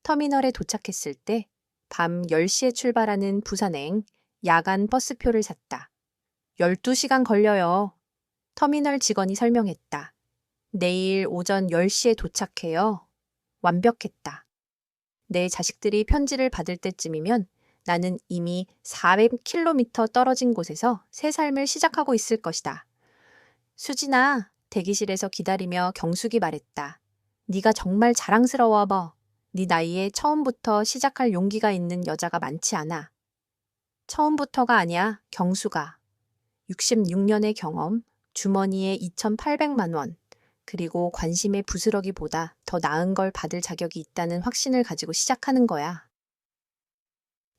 터미널에 도착했을 때 밤 10시에 출발하는 부산행 야간 버스표를 샀다. 12시간 걸려요. 터미널 직원이 설명했다. 내일 오전 10시에 도착해요. 완벽했다. 내 자식들이 편지를 받을 때쯤이면 나는 이미 400km 떨어진 곳에서 새 삶을 시작하고 있을 것이다. 수진아, 대기실에서 기다리며 경숙이 말했다. 네가 정말 자랑스러워, 뭐. 네 나이에 처음부터 시작할 용기가 있는 여자가 많지 않아. 처음부터가 아니야, 경수가. 66년의 경험, 주머니에 2,800만 원, 그리고 관심의 부스러기보다 더 나은 걸 받을 자격이 있다는 확신을 가지고 시작하는 거야.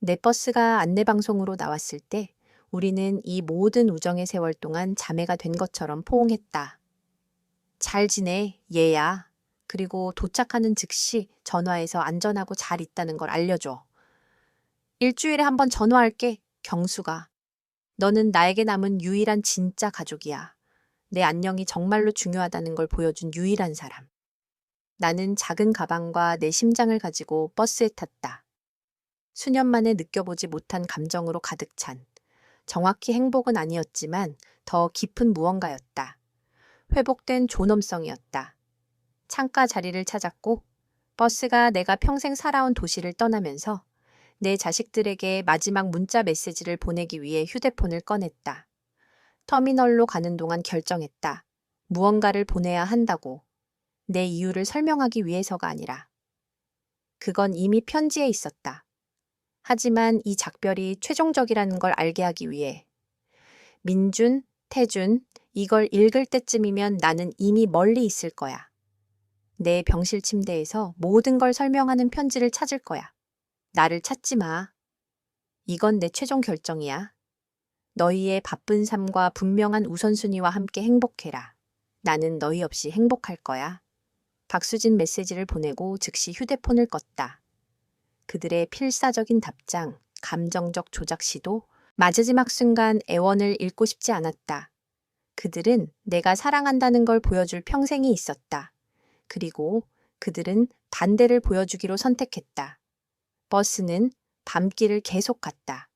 내 버스가 안내방송으로 나왔을 때 우리는 이 모든 우정의 세월 동안 자매가 된 것처럼 포옹했다. 잘 지내, 얘야. 그리고 도착하는 즉시 전화해서 안전하고 잘 있다는 걸 알려줘. 일주일에 한 번 전화할게, 경수가. 너는 나에게 남은 유일한 진짜 가족이야. 내 안녕이 정말로 중요하다는 걸 보여준 유일한 사람. 나는 작은 가방과 내 심장을 가지고 버스에 탔다. 수년 만에 느껴보지 못한 감정으로 가득 찬, 정확히 행복은 아니었지만 더 깊은 무언가였다. 회복된 존엄성이었다. 창가 자리를 찾았고 버스가 내가 평생 살아온 도시를 떠나면서 내 자식들에게 마지막 문자 메시지를 보내기 위해 휴대폰을 꺼냈다. 터미널로 가는 동안 결정했다. 무언가를 보내야 한다고. 내 이유를 설명하기 위해서가 아니라. 그건 이미 편지에 있었다. 하지만 이 작별이 최종적이라는 걸 알게 하기 위해. 민준, 태준, 이걸 읽을 때쯤이면 나는 이미 멀리 있을 거야. 내 병실 침대에서 모든 걸 설명하는 편지를 찾을 거야. 나를 찾지 마. 이건 내 최종 결정이야. 너희의 바쁜 삶과 분명한 우선순위와 함께 행복해라. 나는 너희 없이 행복할 거야. 박수진 메시지를 보내고 즉시 휴대폰을 껐다. 그들의 필사적인 답장, 감정적 조작 시도, 마지막 순간 애원을 읽고 싶지 않았다. 그들은 내가 사랑한다는 걸 보여줄 평생이 있었다. 그리고 그들은 반대를 보여주기로 선택했다. 버스는 밤길을 계속 갔다.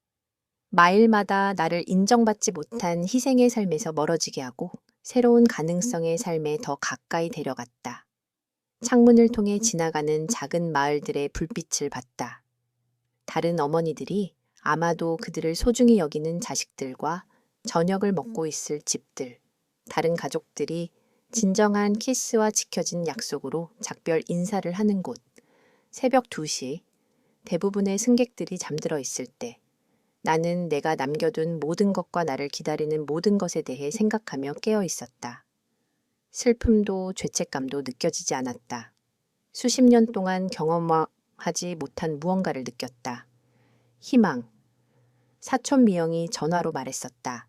마일마다 나를 인정받지 못한 희생의 삶에서 멀어지게 하고 새로운 가능성의 삶에 더 가까이 데려갔다. 창문을 통해 지나가는 작은 마을들의 불빛을 봤다. 다른 어머니들이 아마도 그들을 소중히 여기는 자식들과 저녁을 먹고 있을 집들, 다른 가족들이 진정한 키스와 지켜진 약속으로 작별 인사를 하는 곳, 새벽 2시, 대부분의 승객들이 잠들어 있을 때 나는 내가 남겨둔 모든 것과 나를 기다리는 모든 것에 대해 생각하며 깨어 있었다. 슬픔도 죄책감도 느껴지지 않았다. 수십 년 동안 경험하지 못한 무언가를 느꼈다. 희망. 사촌 미영이 전화로 말했었다.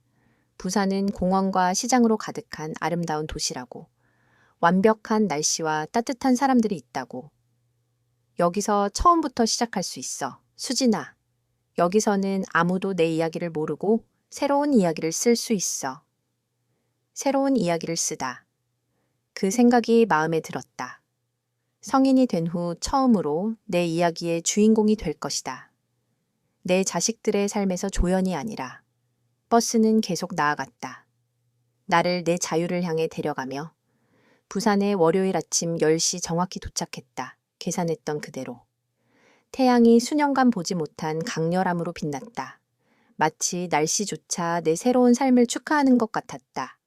부산은 공원과 시장으로 가득한 아름다운 도시라고. 완벽한 날씨와 따뜻한 사람들이 있다고. 여기서 처음부터 시작할 수 있어. 수진아. 여기서는 아무도 내 이야기를 모르고 새로운 이야기를 쓸 수 있어. 새로운 이야기를 쓰다. 그 생각이 마음에 들었다. 성인이 된 후 처음으로 내 이야기의 주인공이 될 것이다. 내 자식들의 삶에서 조연이 아니라. 버스는 계속 나아갔다. 나를 내 자유를 향해 데려가며 부산에 월요일 아침 10시 정확히 도착했다. 계산했던 그대로. 태양이 수년간 보지 못한 강렬함으로 빛났다. 마치 날씨조차 내 새로운 삶을 축하하는 것 같았다.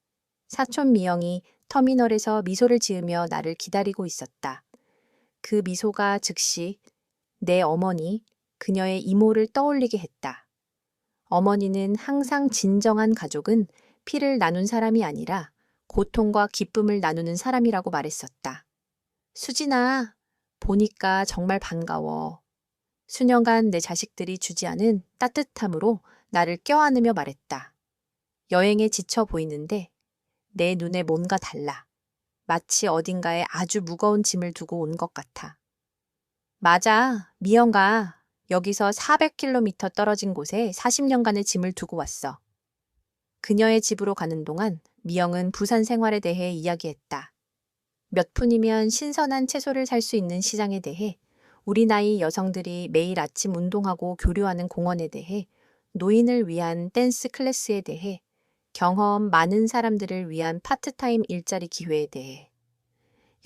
사촌 미영이 터미널에서 미소를 지으며 나를 기다리고 있었다. 그 미소가 즉시 내 어머니, 그녀의 이모를 떠올리게 했다. 어머니는 항상 진정한 가족은 피를 나눈 사람이 아니라 고통과 기쁨을 나누는 사람이라고 말했었다. 수진아, 보니까 정말 반가워. 수년간 내 자식들이 주지 않은 따뜻함으로 나를 껴안으며 말했다. 여행에 지쳐 보이는데 내 눈에 뭔가 달라. 마치 어딘가에 아주 무거운 짐을 두고 온 것 같아. 맞아, 미영아. 여기서 400km 떨어진 곳에 40년간의 짐을 두고 왔어. 그녀의 집으로 가는 동안 미영은 부산 생활에 대해 이야기했다. 몇 푼이면 신선한 채소를 살 수 있는 시장에 대해, 우리 나이 여성들이 매일 아침 운동하고 교류하는 공원에 대해, 노인을 위한 댄스 클래스에 대해, 경험 많은 사람들을 위한 파트타임 일자리 기회에 대해.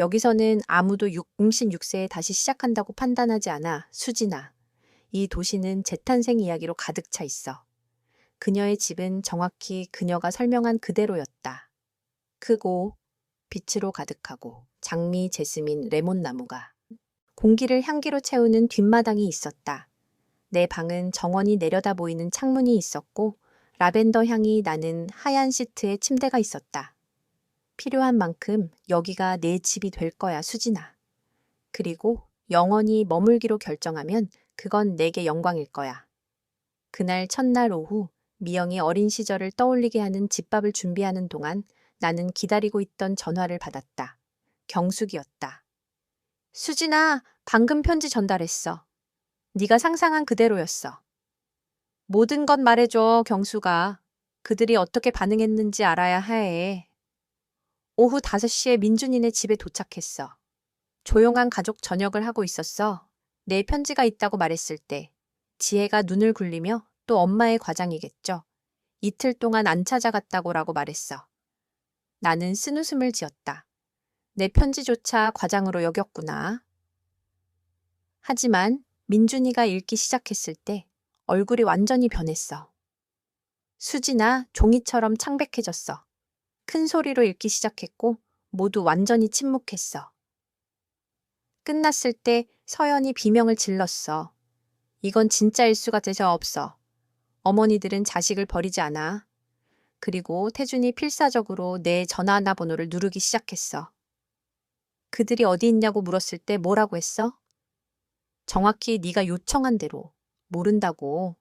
여기서는 아무도 임신 6세에 다시 시작한다고 판단하지 않아, 수진아. 이 도시는 재탄생 이야기로 가득 차 있어. 그녀의 집은 정확히 그녀가 설명한 그대로였다. 크고 빛으로 가득하고 장미, 제스민, 레몬나무가 공기를 향기로 채우는 뒷마당이 있었다. 내 방은 정원이 내려다 보이는 창문이 있었고 라벤더 향이 나는 하얀 시트에 침대가 있었다. 필요한 만큼 여기가 내 집이 될 거야, 수진아. 그리고 영원히 머물기로 결정하면 그건 내게 영광일 거야. 그날 첫날 오후 미영이 어린 시절을 떠올리게 하는 집밥을 준비하는 동안 나는 기다리고 있던 전화를 받았다. 경숙이었다. 수진아, 방금 편지 전달했어. 네가 상상한 그대로였어. 모든 것 말해줘, 경수가. 그들이 어떻게 반응했는지 알아야 해. 오후 5시에 민준이네 집에 도착했어. 조용한 가족 저녁을 하고 있었어. 내 편지가 있다고 말했을 때 지혜가 눈을 굴리며 또 엄마의 과장이겠죠. 이틀 동안 안 찾아갔다고라고 말했어. 나는 쓴웃음을 지었다. 내 편지조차 과장으로 여겼구나. 하지만 민준이가 읽기 시작했을 때 얼굴이 완전히 변했어. 수지나 종이처럼 창백해졌어. 큰 소리로 읽기 시작했고 모두 완전히 침묵했어. 끝났을 때 서연이 비명을 질렀어. 이건 진짜 일수가 돼서 없어. 어머니들은 자식을 버리지 않아. 그리고 태준이 필사적으로 내 전화번호를 누르기 시작했어. 그들이 어디 있냐고 물었을 때 뭐라고 했어? 정확히 네가 요청한 대로. 모른다고.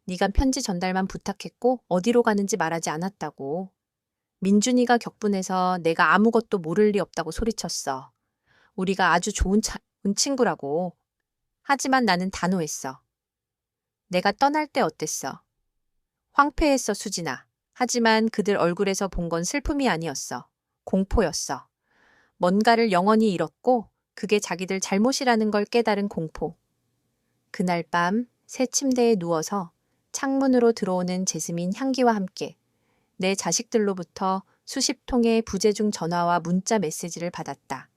네가 편지 전달만 부탁했고 어디로 가는지 말하지 않았다고. 민준이가 격분해서 내가 아무것도 모를 리 없다고 소리쳤어. 우리가 아주 좋은 친구라고. 하지만 나는 단호했어. 내가 떠날 때 어땠어? 황폐했어, 수진아. 하지만 그들 얼굴에서 본 건 슬픔이 아니었어. 공포였어. 뭔가를 영원히 잃었고 그게 자기들 잘못이라는 걸 깨달은 공포. 그날 밤 새 침대에 누워서 창문으로 들어오는 제스민 향기와 함께 내 자식들로부터 수십 통의 부재중 전화와 문자 메시지를 받았다.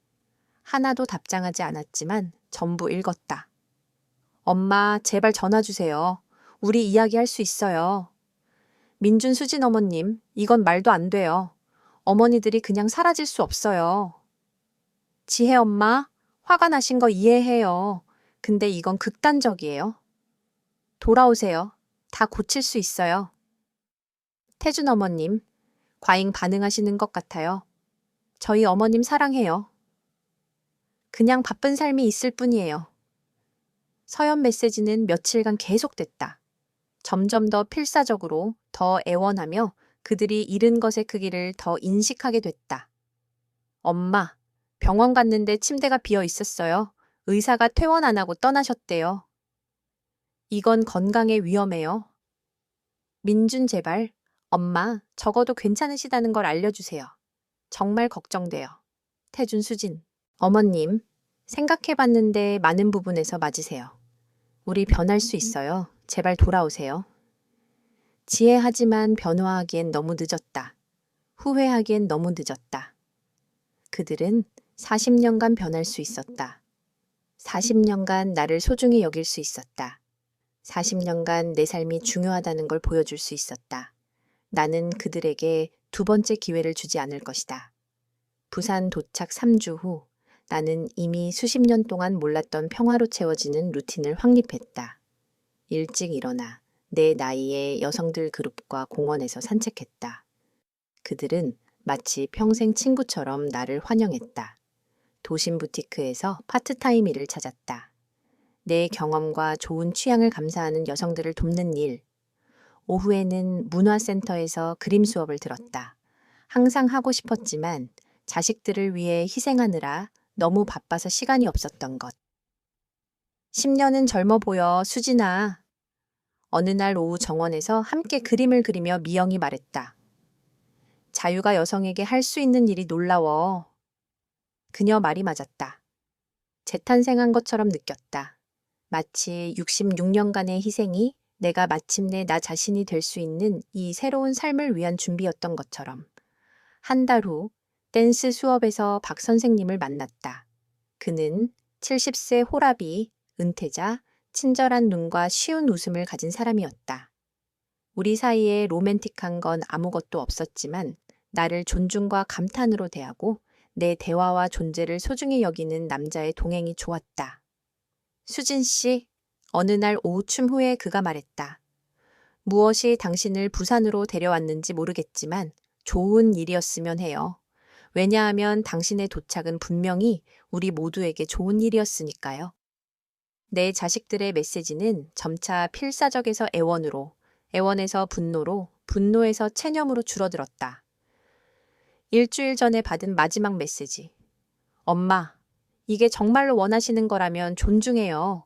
하나도 답장하지 않았지만 전부 읽었다. 엄마, 제발 전화 주세요. 우리 이야기할 수 있어요. 민준 수진 어머님, 이건 말도 안 돼요. 어머니들이 그냥 사라질 수 없어요. 지혜 엄마, 화가 나신 거 이해해요. 근데 이건 극단적이에요. 돌아오세요. 다 고칠 수 있어요. 태준 어머님, 과잉 반응하시는 것 같아요. 저희 어머님 사랑해요. 그냥 바쁜 삶이 있을 뿐이에요. 서연 메시지는 며칠간 계속됐다. 점점 더 필사적으로, 더 애원하며 그들이 잃은 것의 크기를 더 인식하게 됐다. 엄마, 병원 갔는데 침대가 비어 있었어요. 의사가 퇴원 안 하고 떠나셨대요. 이건 건강에 위험해요. 민준 제발, 엄마, 적어도 괜찮으시다는 걸 알려주세요. 정말 걱정돼요. 태준 수진, 어머님, 생각해봤는데 많은 부분에서 맞으세요. 우리 변할 수 있어요. 제발 돌아오세요. 지혜하지만 변화하기엔 너무 늦었다. 후회하기엔 너무 늦었다. 그들은 40년간 변할 수 있었다. 40년간 나를 소중히 여길 수 있었다. 40년간 내 삶이 중요하다는 걸 보여줄 수 있었다. 나는 그들에게 두 번째 기회를 주지 않을 것이다. 부산 도착 3주 후 나는 이미 수십 년 동안 몰랐던 평화로 채워지는 루틴을 확립했다. 일찍 일어나 내 나이의 여성들 그룹과 공원에서 산책했다. 그들은 마치 평생 친구처럼 나를 환영했다. 도심 부티크에서 파트타임 일을 찾았다. 내 경험과 좋은 취향을 감사하는 여성들을 돕는 일. 오후에는 문화센터에서 그림 수업을 들었다. 항상 하고 싶었지만 자식들을 위해 희생하느라 너무 바빠서 시간이 없었던 것. 10년은 젊어 보여, 수진아. 어느 날 오후 정원에서 함께 그림을 그리며 미영이 말했다. 자유가 여성에게 할 수 있는 일이 놀라워. 그녀 말이 맞았다. 재탄생한 것처럼 느꼈다. 마치 66년간의 희생이 내가 마침내 나 자신이 될 수 있는 이 새로운 삶을 위한 준비였던 것처럼. 한 달 후 댄스 수업에서 박 선생님을 만났다. 그는 70세 호라비, 은퇴자, 친절한 눈과 쉬운 웃음을 가진 사람이었다. 우리 사이에 로맨틱한 건 아무것도 없었지만 나를 존중과 감탄으로 대하고 내 대화와 존재를 소중히 여기는 남자의 동행이 좋았다. 수진 씨, 어느 날 오후춤 후에 그가 말했다. 무엇이 당신을 부산으로 데려왔는지 모르겠지만 좋은 일이었으면 해요. 왜냐하면 당신의 도착은 분명히 우리 모두에게 좋은 일이었으니까요. 내 자식들의 메시지는 점차 필사적에서 애원으로, 애원에서 분노로, 분노에서 체념으로 줄어들었다. 일주일 전에 받은 마지막 메시지. 엄마, 이게 정말로 원하시는 거라면 존중해요.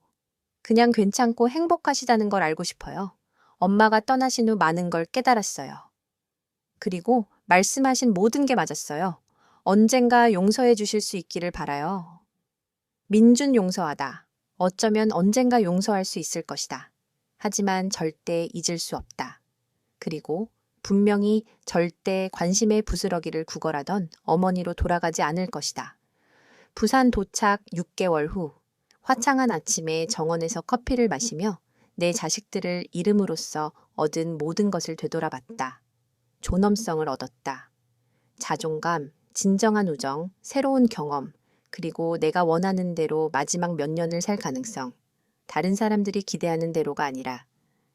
그냥 괜찮고 행복하시다는 걸 알고 싶어요. 엄마가 떠나신 후 많은 걸 깨달았어요. 그리고 말씀하신 모든 게 맞았어요. 언젠가 용서해 주실 수 있기를 바라요. 민준 용서하다. 어쩌면 언젠가 용서할 수 있을 것이다. 하지만 절대 잊을 수 없다. 그리고 분명히 절대 관심의 부스러기를 구걸하던 어머니로 돌아가지 않을 것이다. 부산 도착 6개월 후 화창한 아침에 정원에서 커피를 마시며 내 자식들을 이름으로써 얻은 모든 것을 되돌아봤다. 존엄성을 얻었다. 자존감, 진정한 우정, 새로운 경험, 그리고 내가 원하는 대로 마지막 몇 년을 살 가능성. 다른 사람들이 기대하는 대로가 아니라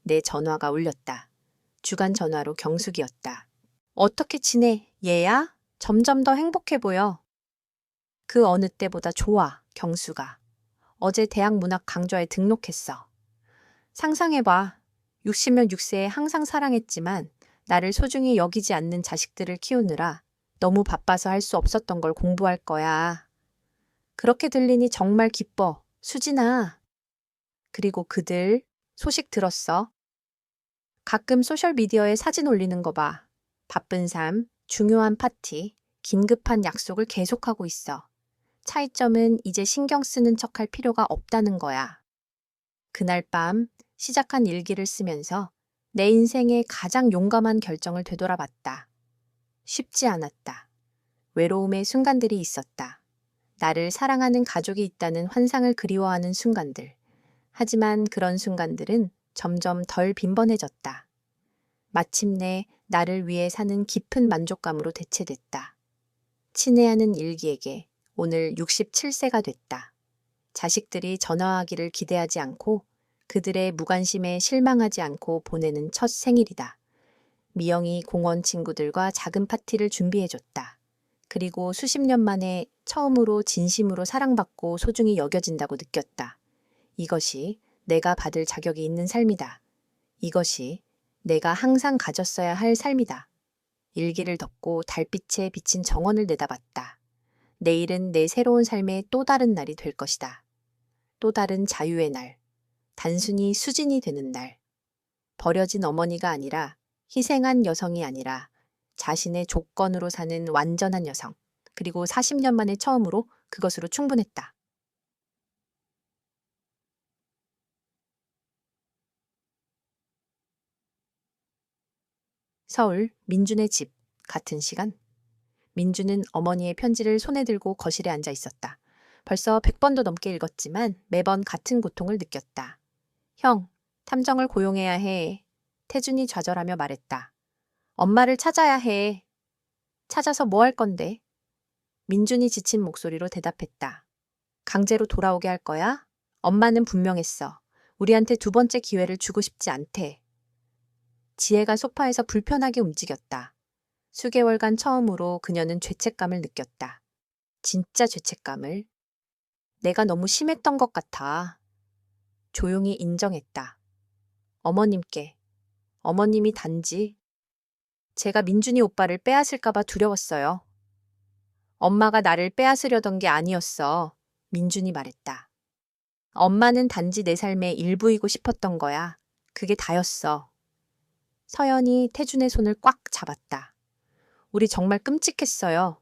내 전화가 울렸다. 주간 전화로 경숙이었다. 어떻게 지내, 얘야? 점점 더 행복해 보여. 그 어느 때보다 좋아, 경수가. 어제 대학 문학 강좌에 등록했어. 상상해봐. 60년 6세에 항상 사랑했지만 나를 소중히 여기지 않는 자식들을 키우느라 너무 바빠서 할 수 없었던 걸 공부할 거야. 그렇게 들리니 정말 기뻐, 수진아. 그리고 그들 소식 들었어? 가끔 소셜미디어에 사진 올리는 거 봐. 바쁜 삶, 중요한 파티, 긴급한 약속을 계속하고 있어. 차이점은 이제 신경 쓰는 척할 필요가 없다는 거야. 그날 밤 시작한 일기를 쓰면서 내 인생의 가장 용감한 결정을 되돌아봤다. 쉽지 않았다. 외로움의 순간들이 있었다. 나를 사랑하는 가족이 있다는 환상을 그리워하는 순간들. 하지만 그런 순간들은 점점 덜 빈번해졌다. 마침내 나를 위해 사는 깊은 만족감으로 대체됐다. 친애하는 일기에게 오늘 67세가 됐다. 자식들이 전화하기를 기대하지 않고 그들의 무관심에 실망하지 않고 보내는 첫 생일이다. 미영이 공원 친구들과 작은 파티를 준비해줬다. 그리고 수십 년 만에 처음으로 진심으로 사랑받고 소중히 여겨진다고 느꼈다. 이것이 내가 받을 자격이 있는 삶이다. 이것이 내가 항상 가졌어야 할 삶이다. 일기를 덮고 달빛에 비친 정원을 내다봤다. 내일은 내 새로운 삶의 또 다른 날이 될 것이다. 또 다른 자유의 날. 단순히 수진이 되는 날. 버려진 어머니가 아니라 희생한 여성이 아니라 자신의 조건으로 사는 완전한 여성. 그리고 40년 만에 처음으로 그것으로 충분했다. 서울 민준의 집. 같은 시간. 민준은 어머니의 편지를 손에 들고 거실에 앉아 있었다. 벌써 100번도 넘게 읽었지만 매번 같은 고통을 느꼈다. 형, 탐정을 고용해야 해. 태준이 좌절하며 말했다. 엄마를 찾아야 해. 찾아서 뭐 할 건데? 민준이 지친 목소리로 대답했다. 강제로 돌아오게 할 거야? 엄마는 분명했어. 우리한테 두 번째 기회를 주고 싶지 않대. 지혜가 소파에서 불편하게 움직였다. 수개월간 처음으로 그녀는 죄책감을 느꼈다. 진짜 죄책감을. 내가 너무 심했던 것 같아. 조용히 인정했다. 어머님께. 어머님이 단지 제가 민준이 오빠를 빼앗을까봐 두려웠어요. 엄마가 나를 빼앗으려던 게 아니었어. 민준이 말했다. 엄마는 단지 내 삶의 일부이고 싶었던 거야. 그게 다였어. 서연이 태준의 손을 꽉 잡았다. 우리 정말 끔찍했어요.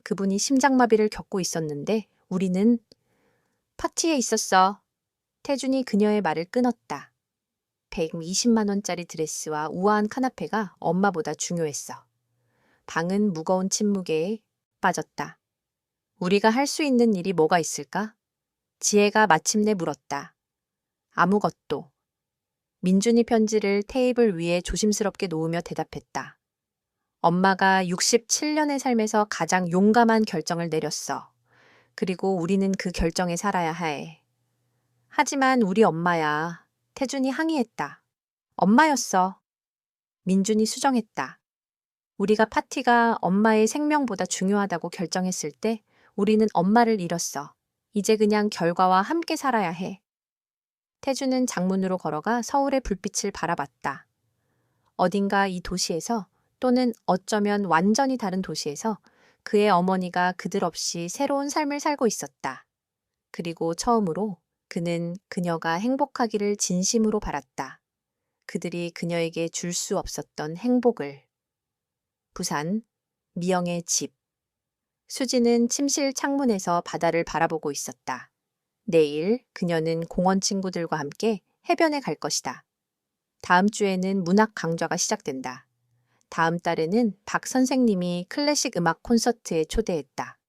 그분이 심장마비를 겪고 있었는데 우리는 파티에 있었어. 태준이 그녀의 말을 끊었다. 120만 원짜리 드레스와 우아한 카나페가 엄마보다 중요했어. 방은 무거운 침묵에 빠졌다. 우리가 할 수 있는 일이 뭐가 있을까? 지혜가 마침내 물었다. 아무것도. 민준이 편지를 테이블 위에 조심스럽게 놓으며 대답했다. 엄마가 67년의 삶에서 가장 용감한 결정을 내렸어. 그리고 우리는 그 결정에 살아야 해. 하지만 우리 엄마야. 태준이 항의했다. 엄마였어. 민준이 수정했다. 우리가 파티가 엄마의 생명보다 중요하다고 결정했을 때 우리는 엄마를 잃었어. 이제 그냥 결과와 함께 살아야 해. 태준은 장문으로 걸어가 서울의 불빛을 바라봤다. 어딘가 이 도시에서 또는 어쩌면 완전히 다른 도시에서 그의 어머니가 그들 없이 새로운 삶을 살고 있었다. 그리고 처음으로 그는 그녀가 행복하기를 진심으로 바랐다. 그들이 그녀에게 줄 수 없었던 행복을. 부산, 미영의 집. 수지는 침실 창문에서 바다를 바라보고 있었다. 내일 그녀는 공원 친구들과 함께 해변에 갈 것이다. 다음 주에는 문학 강좌가 시작된다. 다음 달에는 박 선생님이 클래식 음악 콘서트에 초대했다.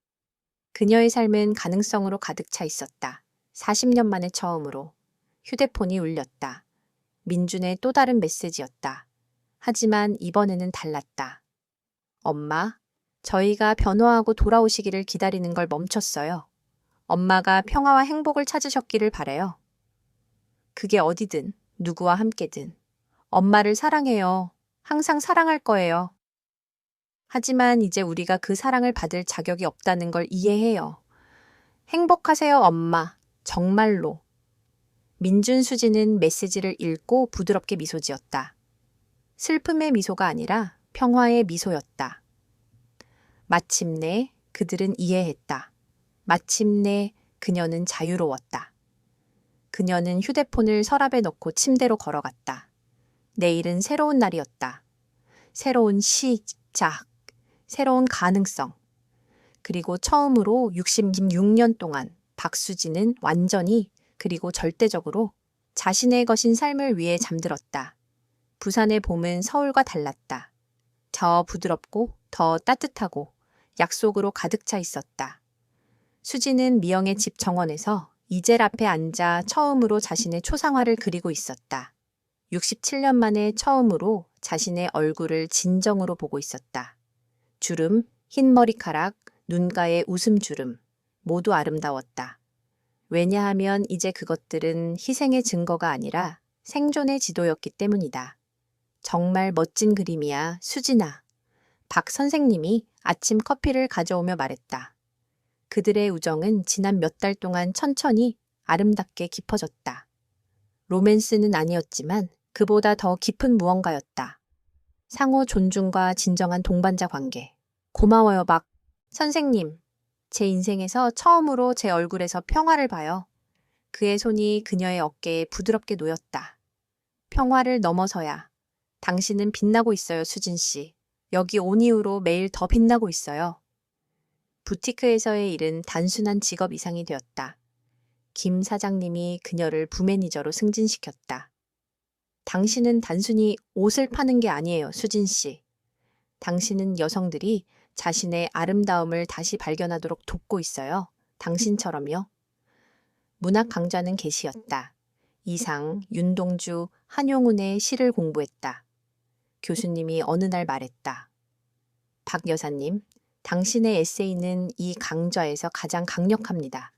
그녀의 삶은 가능성으로 가득 차 있었다. 40년 만에 처음으로. 휴대폰이 울렸다. 민준의 또 다른 메시지였다. 하지만 이번에는 달랐다. 엄마, 저희가 변호하고 돌아오시기를 기다리는 걸 멈췄어요. 엄마가 평화와 행복을 찾으셨기를 바래요. 그게 어디든 누구와 함께든 엄마를 사랑해요. 항상 사랑할 거예요. 하지만 이제 우리가 그 사랑을 받을 자격이 없다는 걸 이해해요. 행복하세요, 엄마. 정말로. 민준 수지는 메시지를 읽고 부드럽게 미소 지었다. 슬픔의 미소가 아니라 평화의 미소였다. 마침내 그들은 이해했다. 마침내 그녀는 자유로웠다. 그녀는 휴대폰을 서랍에 넣고 침대로 걸어갔다. 내일은 새로운 날이었다. 새로운 시작, 새로운 가능성. 그리고 처음으로 66년 동안 박수진은 완전히 그리고 절대적으로 자신의 것인 삶을 위해 잠들었다. 부산의 봄은 서울과 달랐다. 더 부드럽고 더 따뜻하고 약속으로 가득 차 있었다. 수지는 미영의 집 정원에서 이젤 앞에 앉아 처음으로 자신의 초상화를 그리고 있었다. 67년 만에 처음으로 자신의 얼굴을 진정으로 보고 있었다. 주름, 흰 머리카락, 눈가의 웃음주름, 모두 아름다웠다. 왜냐하면 이제 그것들은 희생의 증거가 아니라 생존의 지도였기 때문이다. 정말 멋진 그림이야, 수진아. 박 선생님이 아침 커피를 가져오며 말했다. 그들의 우정은 지난 몇 달 동안 천천히 아름답게 깊어졌다. 로맨스는 아니었지만 그보다 더 깊은 무언가였다. 상호 존중과 진정한 동반자 관계. 고마워요, 박 선생님. 제 인생에서 처음으로 제 얼굴에서 평화를 봐요. 그의 손이 그녀의 어깨에 부드럽게 놓였다. 평화를 넘어서야. 당신은 빛나고 있어요, 수진 씨. 여기 온 이후로 매일 더 빛나고 있어요. 부티크에서의 일은 단순한 직업 이상이 되었다. 김 사장님이 그녀를 부매니저로 승진시켰다. 당신은 단순히 옷을 파는 게 아니에요, 수진 씨. 당신은 여성들이 자신의 아름다움을 다시 발견하도록 돕고 있어요. 당신처럼요. 문학 강좌는 개시였다. 이상, 윤동주, 한용운의 시를 공부했다. 교수님이 어느 날 말했다. 박 여사님, 당신의 에세이는 이 강좌에서 가장 강력합니다.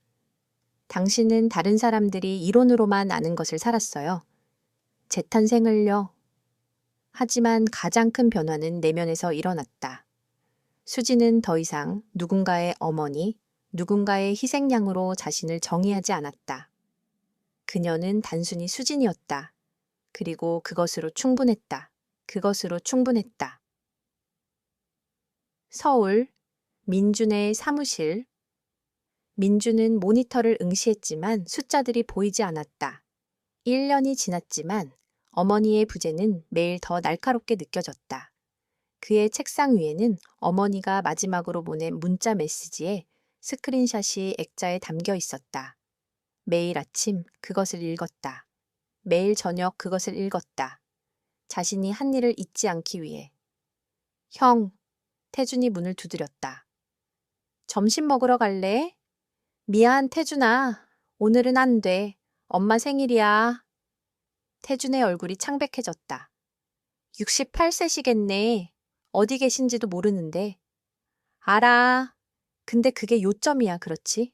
당신은 다른 사람들이 이론으로만 아는 것을 살았어요. 재탄생을요. 하지만 가장 큰 변화는 내면에서 일어났다. 수지는 더 이상 누군가의 어머니, 누군가의 희생양으로 자신을 정의하지 않았다. 그녀는 단순히 수진이었다. 그리고 그것으로 충분했다. 그것으로 충분했다. 서울, 민준의 사무실. 민준은 모니터를 응시했지만 숫자들이 보이지 않았다. 1년이 지났지만 어머니의 부재는 매일 더 날카롭게 느껴졌다. 그의 책상 위에는 어머니가 마지막으로 보낸 문자 메시지에 스크린샷이 액자에 담겨 있었다. 매일 아침 그것을 읽었다. 매일 저녁 그것을 읽었다. 자신이 한 일을 잊지 않기 위해. 형, 태준이 문을 두드렸다. 점심 먹으러 갈래? 미안, 태준아. 오늘은 안 돼. 엄마 생일이야. 태준의 얼굴이 창백해졌다. 68세시겠네. 어디 계신지도 모르는데. 알아. 근데 그게 요점이야, 그렇지?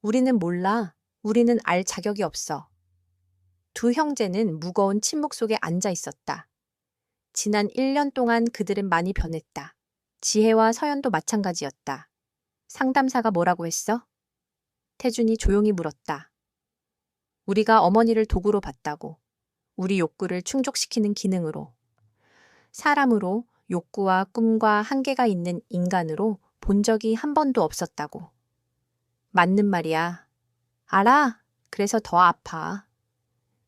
우리는 몰라. 우리는 알 자격이 없어. 두 형제는 무거운 침묵 속에 앉아 있었다. 지난 1년 동안 그들은 많이 변했다. 지혜와 서연도 마찬가지였다. 상담사가 뭐라고 했어? 태준이 조용히 물었다. 우리가 어머니를 도구로 봤다고. 우리 욕구를 충족시키는 기능으로. 사람으로 욕구와 꿈과 한계가 있는 인간으로 본 적이 한 번도 없었다고. 맞는 말이야. 알아. 그래서 더 아파.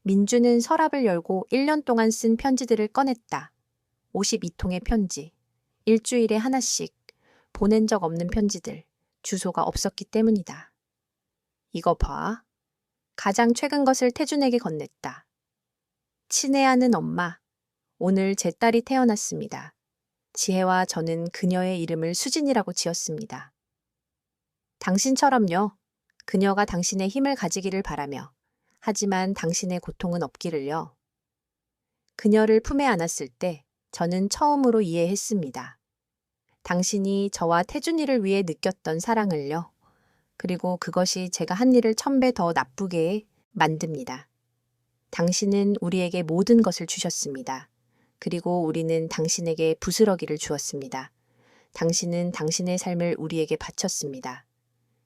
민주는 서랍을 열고 1년 동안 쓴 편지들을 꺼냈다. 52통의 편지. 일주일에 하나씩. 보낸 적 없는 편지들. 주소가 없었기 때문이다. 이거 봐. 가장 최근 것을 태준에게 건넸다. 친애하는 엄마. 오늘 제 딸이 태어났습니다. 지혜와 저는 그녀의 이름을 수진이라고 지었습니다. 당신처럼요. 그녀가 당신의 힘을 가지기를 바라며. 하지만 당신의 고통은 없기를요. 그녀를 품에 안았을 때 저는 처음으로 이해했습니다. 당신이 저와 태준이를 위해 느꼈던 사랑을요. 그리고 그것이 제가 한 일을 1000배 더 나쁘게 만듭니다. 당신은 우리에게 모든 것을 주셨습니다. 그리고 우리는 당신에게 부스러기를 주었습니다. 당신은 당신의 삶을 우리에게 바쳤습니다.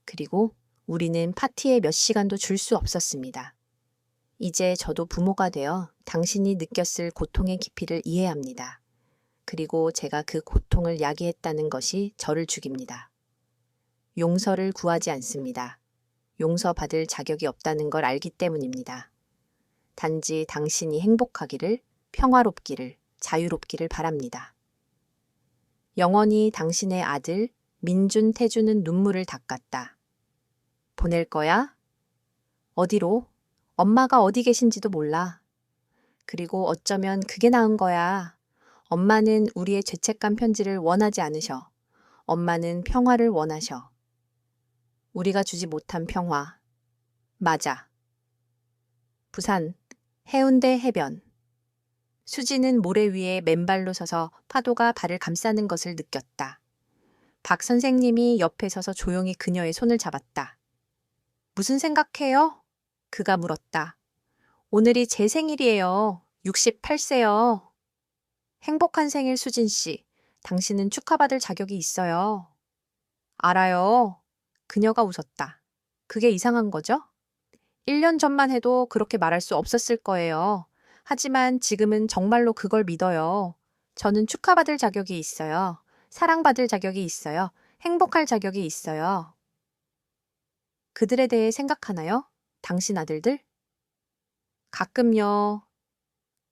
그리고 우리는 파티에 몇 시간도 줄 수 없었습니다. 이제 저도 부모가 되어 당신이 느꼈을 고통의 깊이를 이해합니다. 그리고 제가 그 고통을 야기했다는 것이 저를 죽입니다. 용서를 구하지 않습니다. 용서받을 자격이 없다는 걸 알기 때문입니다. 단지 당신이 행복하기를, 평화롭기를, 자유롭기를 바랍니다. 영원히 당신의 아들, 민준 태준은 눈물을 닦았다. 보낼 거야? 어디로? 엄마가 어디 계신지도 몰라. 그리고 어쩌면 그게 나은 거야. 엄마는 우리의 죄책감 편지를 원하지 않으셔. 엄마는 평화를 원하셔. 우리가 주지 못한 평화. 맞아. 부산, 해운대 해변. 수지는 모래 위에 맨발로 서서 파도가 발을 감싸는 것을 느꼈다. 박 선생님이 옆에 서서 조용히 그녀의 손을 잡았다. 무슨 생각해요? 그가 물었다. 오늘이 제 생일이에요. 68세요. 행복한 생일 수진 씨. 당신은 축하받을 자격이 있어요. 알아요. 그녀가 웃었다. 그게 이상한 거죠? 1년 전만 해도 그렇게 말할 수 없었을 거예요. 하지만 지금은 정말로 그걸 믿어요. 저는 축하받을 자격이 있어요. 사랑받을 자격이 있어요. 행복할 자격이 있어요. 그들에 대해 생각하나요? 당신 아들들? 가끔요.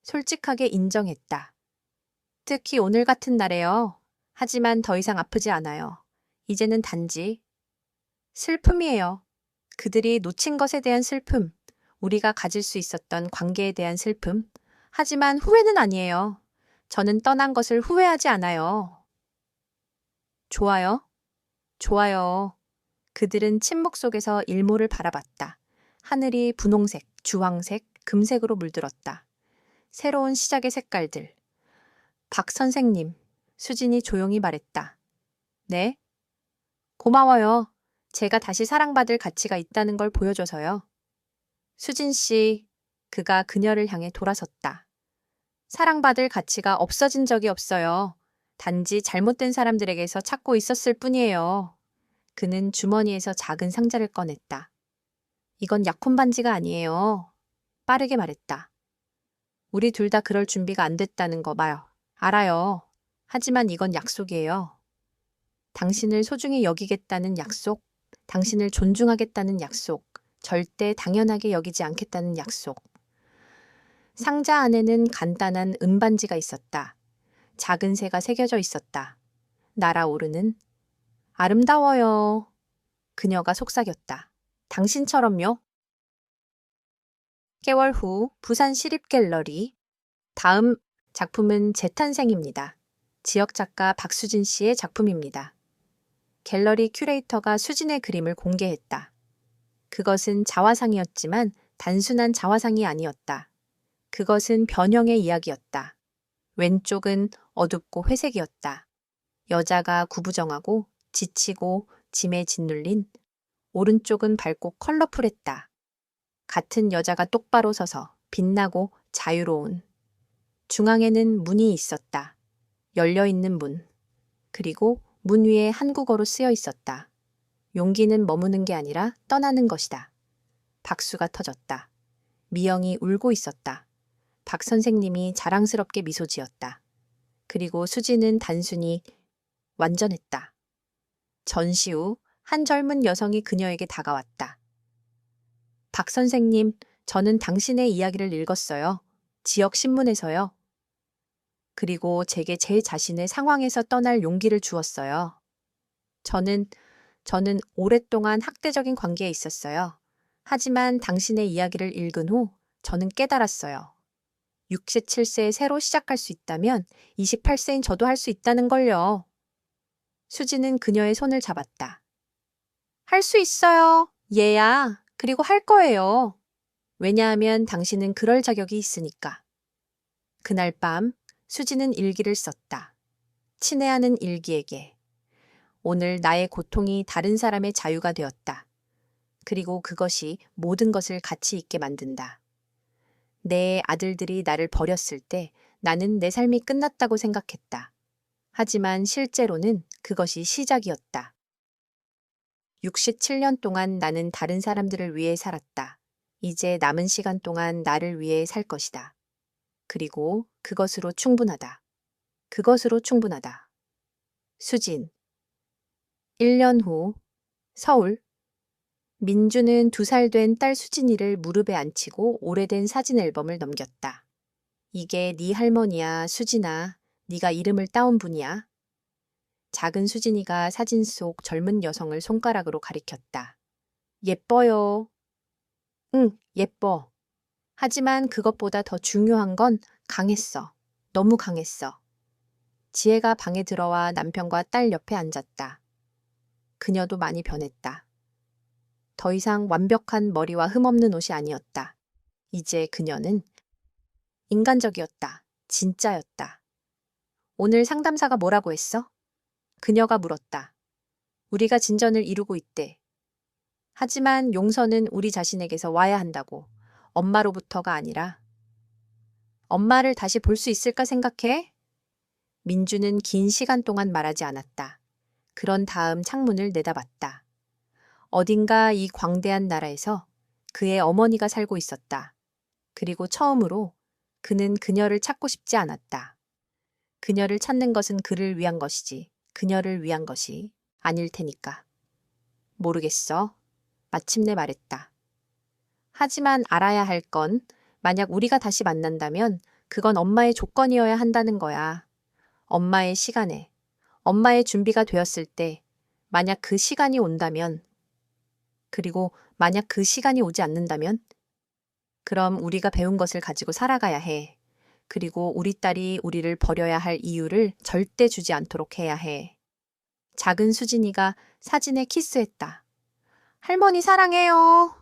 솔직하게 인정했다. 특히 오늘 같은 날에요. 하지만 더 이상 아프지 않아요. 이제는 단지 슬픔이에요. 그들이 놓친 것에 대한 슬픔, 우리가 가질 수 있었던 관계에 대한 슬픔. 하지만 후회는 아니에요. 저는 떠난 것을 후회하지 않아요. 좋아요. 좋아요. 그들은 침묵 속에서 일몰을 바라봤다. 하늘이 분홍색, 주황색, 금색으로 물들었다. 새로운 시작의 색깔들. 박 선생님, 수진이 조용히 말했다. 네? 고마워요. 제가 다시 사랑받을 가치가 있다는 걸 보여줘서요. 수진 씨, 그가 그녀를 향해 돌아섰다. 사랑받을 가치가 없어진 적이 없어요. 단지 잘못된 사람들에게서 찾고 있었을 뿐이에요. 그는 주머니에서 작은 상자를 꺼냈다. 이건 약혼 반지가 아니에요. 빠르게 말했다. 우리 둘 다 그럴 준비가 안 됐다는 거 봐요. 알아요. 하지만 이건 약속이에요. 당신을 소중히 여기겠다는 약속, 당신을 존중하겠다는 약속, 절대 당연하게 여기지 않겠다는 약속. 상자 안에는 간단한 은반지가 있었다. 작은 새가 새겨져 있었다. 날아오르는 아름다워요. 그녀가 속삭였다. 당신처럼요. 개월 후 부산 시립갤러리. 다음 작품은 재탄생입니다. 지역 작가 박수진 씨의 작품입니다. 갤러리 큐레이터가 수진의 그림을 공개했다. 그것은 자화상이었지만 단순한 자화상이 아니었다. 그것은 변형의 이야기였다. 왼쪽은 어둡고 회색이었다. 여자가 구부정하고 지치고 짐에 짓눌린, 오른쪽은 밝고 컬러풀했다. 같은 여자가 똑바로 서서 빛나고 자유로운. 중앙에는 문이 있었다. 열려있는 문. 그리고 문 위에 한국어로 쓰여 있었다. 용기는 머무는 게 아니라 떠나는 것이다. 박수가 터졌다. 미영이 울고 있었다. 박 선생님이 자랑스럽게 미소 지었다. 그리고 수지는 단순히 완전했다. 전시 후 한 젊은 여성이 그녀에게 다가왔다. 박 선생님, 저는 당신의 이야기를 읽었어요. 지역 신문에서요. 그리고 제게 제 자신의 상황에서 떠날 용기를 주었어요. 저는 오랫동안 학대적인 관계에 있었어요. 하지만 당신의 이야기를 읽은 후 저는 깨달았어요. 67세에 새로 시작할 수 있다면 28세인 저도 할 수 있다는 걸요. 수지는 그녀의 손을 잡았다. 할 수 있어요. 얘야. 그리고 할 거예요. 왜냐하면 당신은 그럴 자격이 있으니까. 그날 밤 수지는 일기를 썼다. 친애하는 일기에게. 오늘 나의 고통이 다른 사람의 자유가 되었다. 그리고 그것이 모든 것을 가치 있게 만든다. 내 아들들이 나를 버렸을 때 나는 내 삶이 끝났다고 생각했다. 하지만 실제로는 그것이 시작이었다. 67년 동안 나는 다른 사람들을 위해 살았다. 이제 남은 시간 동안 나를 위해 살 것이다. 그리고 그것으로 충분하다. 그것으로 충분하다. 수진. 1년 후 서울. 민주는 2살 된 딸 수진이를 무릎에 앉히고 오래된 사진 앨범을 넘겼다. 이게 네 할머니야, 수진아. 네가 이름을 따온 분이야. 작은 수진이가 사진 속 젊은 여성을 손가락으로 가리켰다. 예뻐요. 응, 예뻐. 하지만 그것보다 더 중요한 건 강했어. 너무 강했어. 지혜가 방에 들어와 남편과 딸 옆에 앉았다. 그녀도 많이 변했다. 더 이상 완벽한 머리와 흠없는 옷이 아니었다. 이제 그녀는 인간적이었다. 진짜였다. 오늘 상담사가 뭐라고 했어? 그녀가 물었다. 우리가 진전을 이루고 있대. 하지만 용서는 우리 자신에게서 와야 한다고. 엄마로부터가 아니라. 엄마를 다시 볼 수 있을까 생각해? 민주는 긴 시간 동안 말하지 않았다. 그런 다음 창문을 내다봤다. 어딘가 이 광대한 나라에서 그의 어머니가 살고 있었다. 그리고 처음으로 그는 그녀를 찾고 싶지 않았다. 그녀를 찾는 것은 그를 위한 것이지, 그녀를 위한 것이 아닐 테니까. 모르겠어. 마침내 말했다. 하지만 알아야 할 건 만약 우리가 다시 만난다면 그건 엄마의 조건이어야 한다는 거야. 엄마의 시간에, 엄마의 준비가 되었을 때, 만약 그 시간이 온다면, 그리고 만약 그 시간이 오지 않는다면, 그럼 우리가 배운 것을 가지고 살아가야 해. 그리고 우리 딸이 우리를 버려야 할 이유를 절대 주지 않도록 해야 해. 작은 수진이가 사진에 키스했다. 할머니 사랑해요.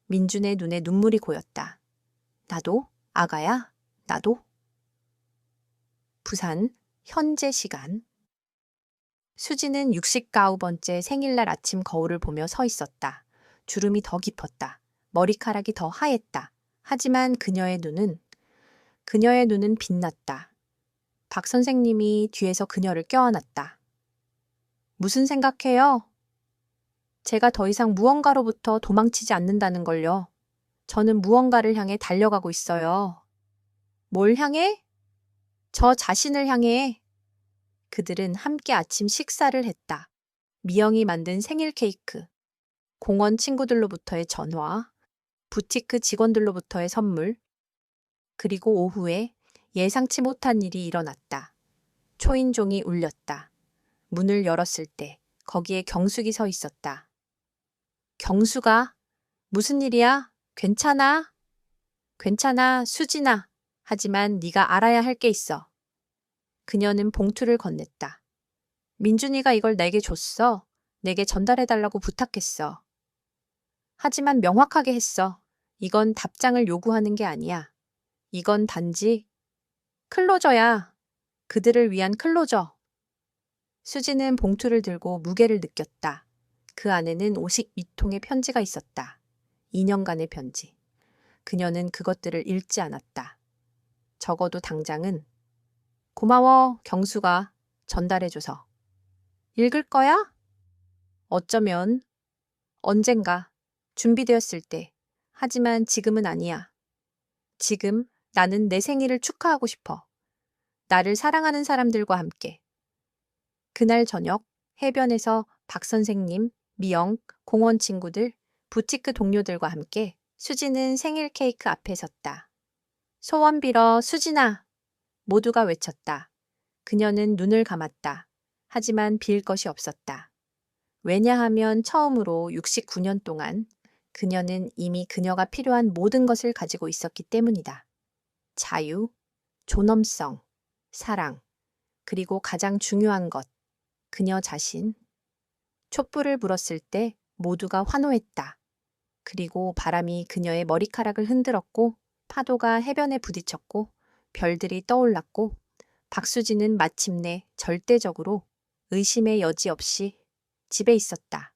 민준의 눈에 눈물이 고였다. 나도? 아가야? 나도? 부산, 현재 시간. 수지는 69번째 생일날 아침 거울을 보며 서 있었다. 주름이 더 깊었다. 머리카락이 더 하였다. 하지만 그녀의 눈은 빛났다. 박 선생님이 뒤에서 그녀를 껴안았다. 무슨 생각해요? 제가 더 이상 무언가로부터 도망치지 않는다는 걸요. 저는 무언가를 향해 달려가고 있어요. 뭘 향해? 저 자신을 향해. 그들은 함께 아침 식사를 했다. 미영이 만든 생일 케이크, 공원 친구들로부터의 전화, 부티크 직원들로부터의 선물, 그리고 오후에 예상치 못한 일이 일어났다. 초인종이 울렸다. 문을 열었을 때 거기에 경숙이 서 있었다. 경숙아, 무슨 일이야? 괜찮아? 괜찮아, 수진아. 하지만 네가 알아야 할 게 있어. 그녀는 봉투를 건넸다. 민준이가 이걸 내게 줬어. 내게 전달해달라고 부탁했어. 하지만 명확하게 했어. 이건 답장을 요구하는 게 아니야. 이건 단지 클로저야. 그들을 위한 클로저. 수지는 봉투를 들고 무게를 느꼈다. 그 안에는 52통의 편지가 있었다. 2년간의 편지. 그녀는 그것들을 읽지 않았다. 적어도 당장은 고마워, 경수가 전달해줘서. 읽을 거야? 어쩌면 언젠가 준비되었을 때. 하지만 지금은 아니야. 지금 나는 내 생일을 축하하고 싶어. 나를 사랑하는 사람들과 함께. 그날 저녁 해변에서 박 선생님, 미영, 공원 친구들, 부티크 동료들과 함께 수지는 생일 케이크 앞에 섰다. 소원 빌어, 수진아! 모두가 외쳤다. 그녀는 눈을 감았다. 하지만 빌 것이 없었다. 왜냐하면 처음으로 69년 동안 그녀는 이미 그녀가 필요한 모든 것을 가지고 있었기 때문이다. 자유, 존엄성, 사랑, 그리고 가장 중요한 것, 그녀 자신. 촛불을 불었을 때 모두가 환호했다. 그리고 바람이 그녀의 머리카락을 흔들었고 파도가 해변에 부딪혔고 별들이 떠올랐고 박수진은 마침내 절대적으로 의심의 여지 없이 집에 있었다.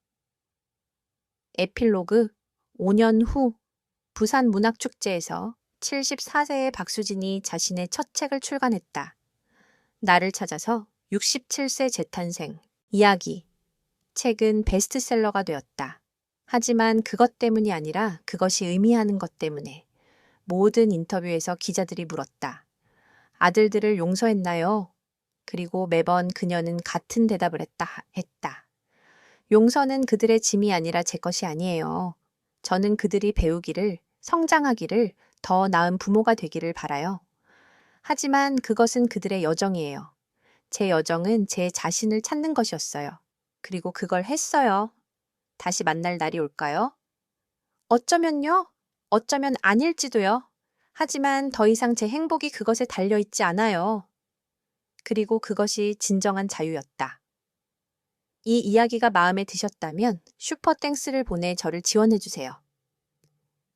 에필로그 5년 후 부산 문학축제에서 74세의 박수진이 자신의 첫 책을 출간했다. 나를 찾아서 67세 재탄생 이야기. 책은 베스트셀러가 되었다. 하지만 그것 때문이 아니라 그것이 의미하는 것 때문에 모든 인터뷰에서 기자들이 물었다. 아들들을 용서했나요? 그리고 매번 그녀는 같은 대답을 했다. 용서는 그들의 짐이 아니라 제 것이 아니에요. 저는 그들이 배우기를, 성장하기를, 더 나은 부모가 되기를 바라요. 하지만 그것은 그들의 여정이에요. 제 여정은 제 자신을 찾는 것이었어요. 그리고 그걸 했어요. 다시 만날 날이 올까요? 어쩌면요? 어쩌면 아닐지도요. 하지만 더 이상 제 행복이 그것에 달려있지 않아요. 그리고 그것이 진정한 자유였다. 이 이야기가 마음에 드셨다면 슈퍼땡스를 보내 저를 지원해주세요.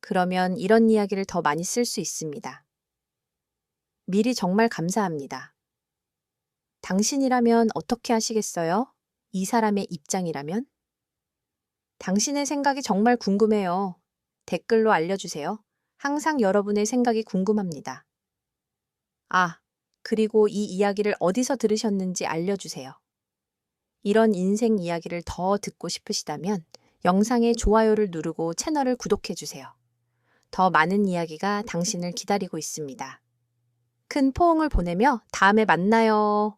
그러면 이런 이야기를 더 많이 쓸 수 있습니다. 미리 정말 감사합니다. 당신이라면 어떻게 하시겠어요? 이 사람의 입장이라면? 당신의 생각이 정말 궁금해요. 댓글로 알려주세요. 항상 여러분의 생각이 궁금합니다. 아, 그리고 이 이야기를 어디서 들으셨는지 알려주세요. 이런 인생 이야기를 더 듣고 싶으시다면 영상에 좋아요를 누르고 채널을 구독해주세요. 더 많은 이야기가 당신을 기다리고 있습니다. 큰 포옹을 보내며 다음에 만나요.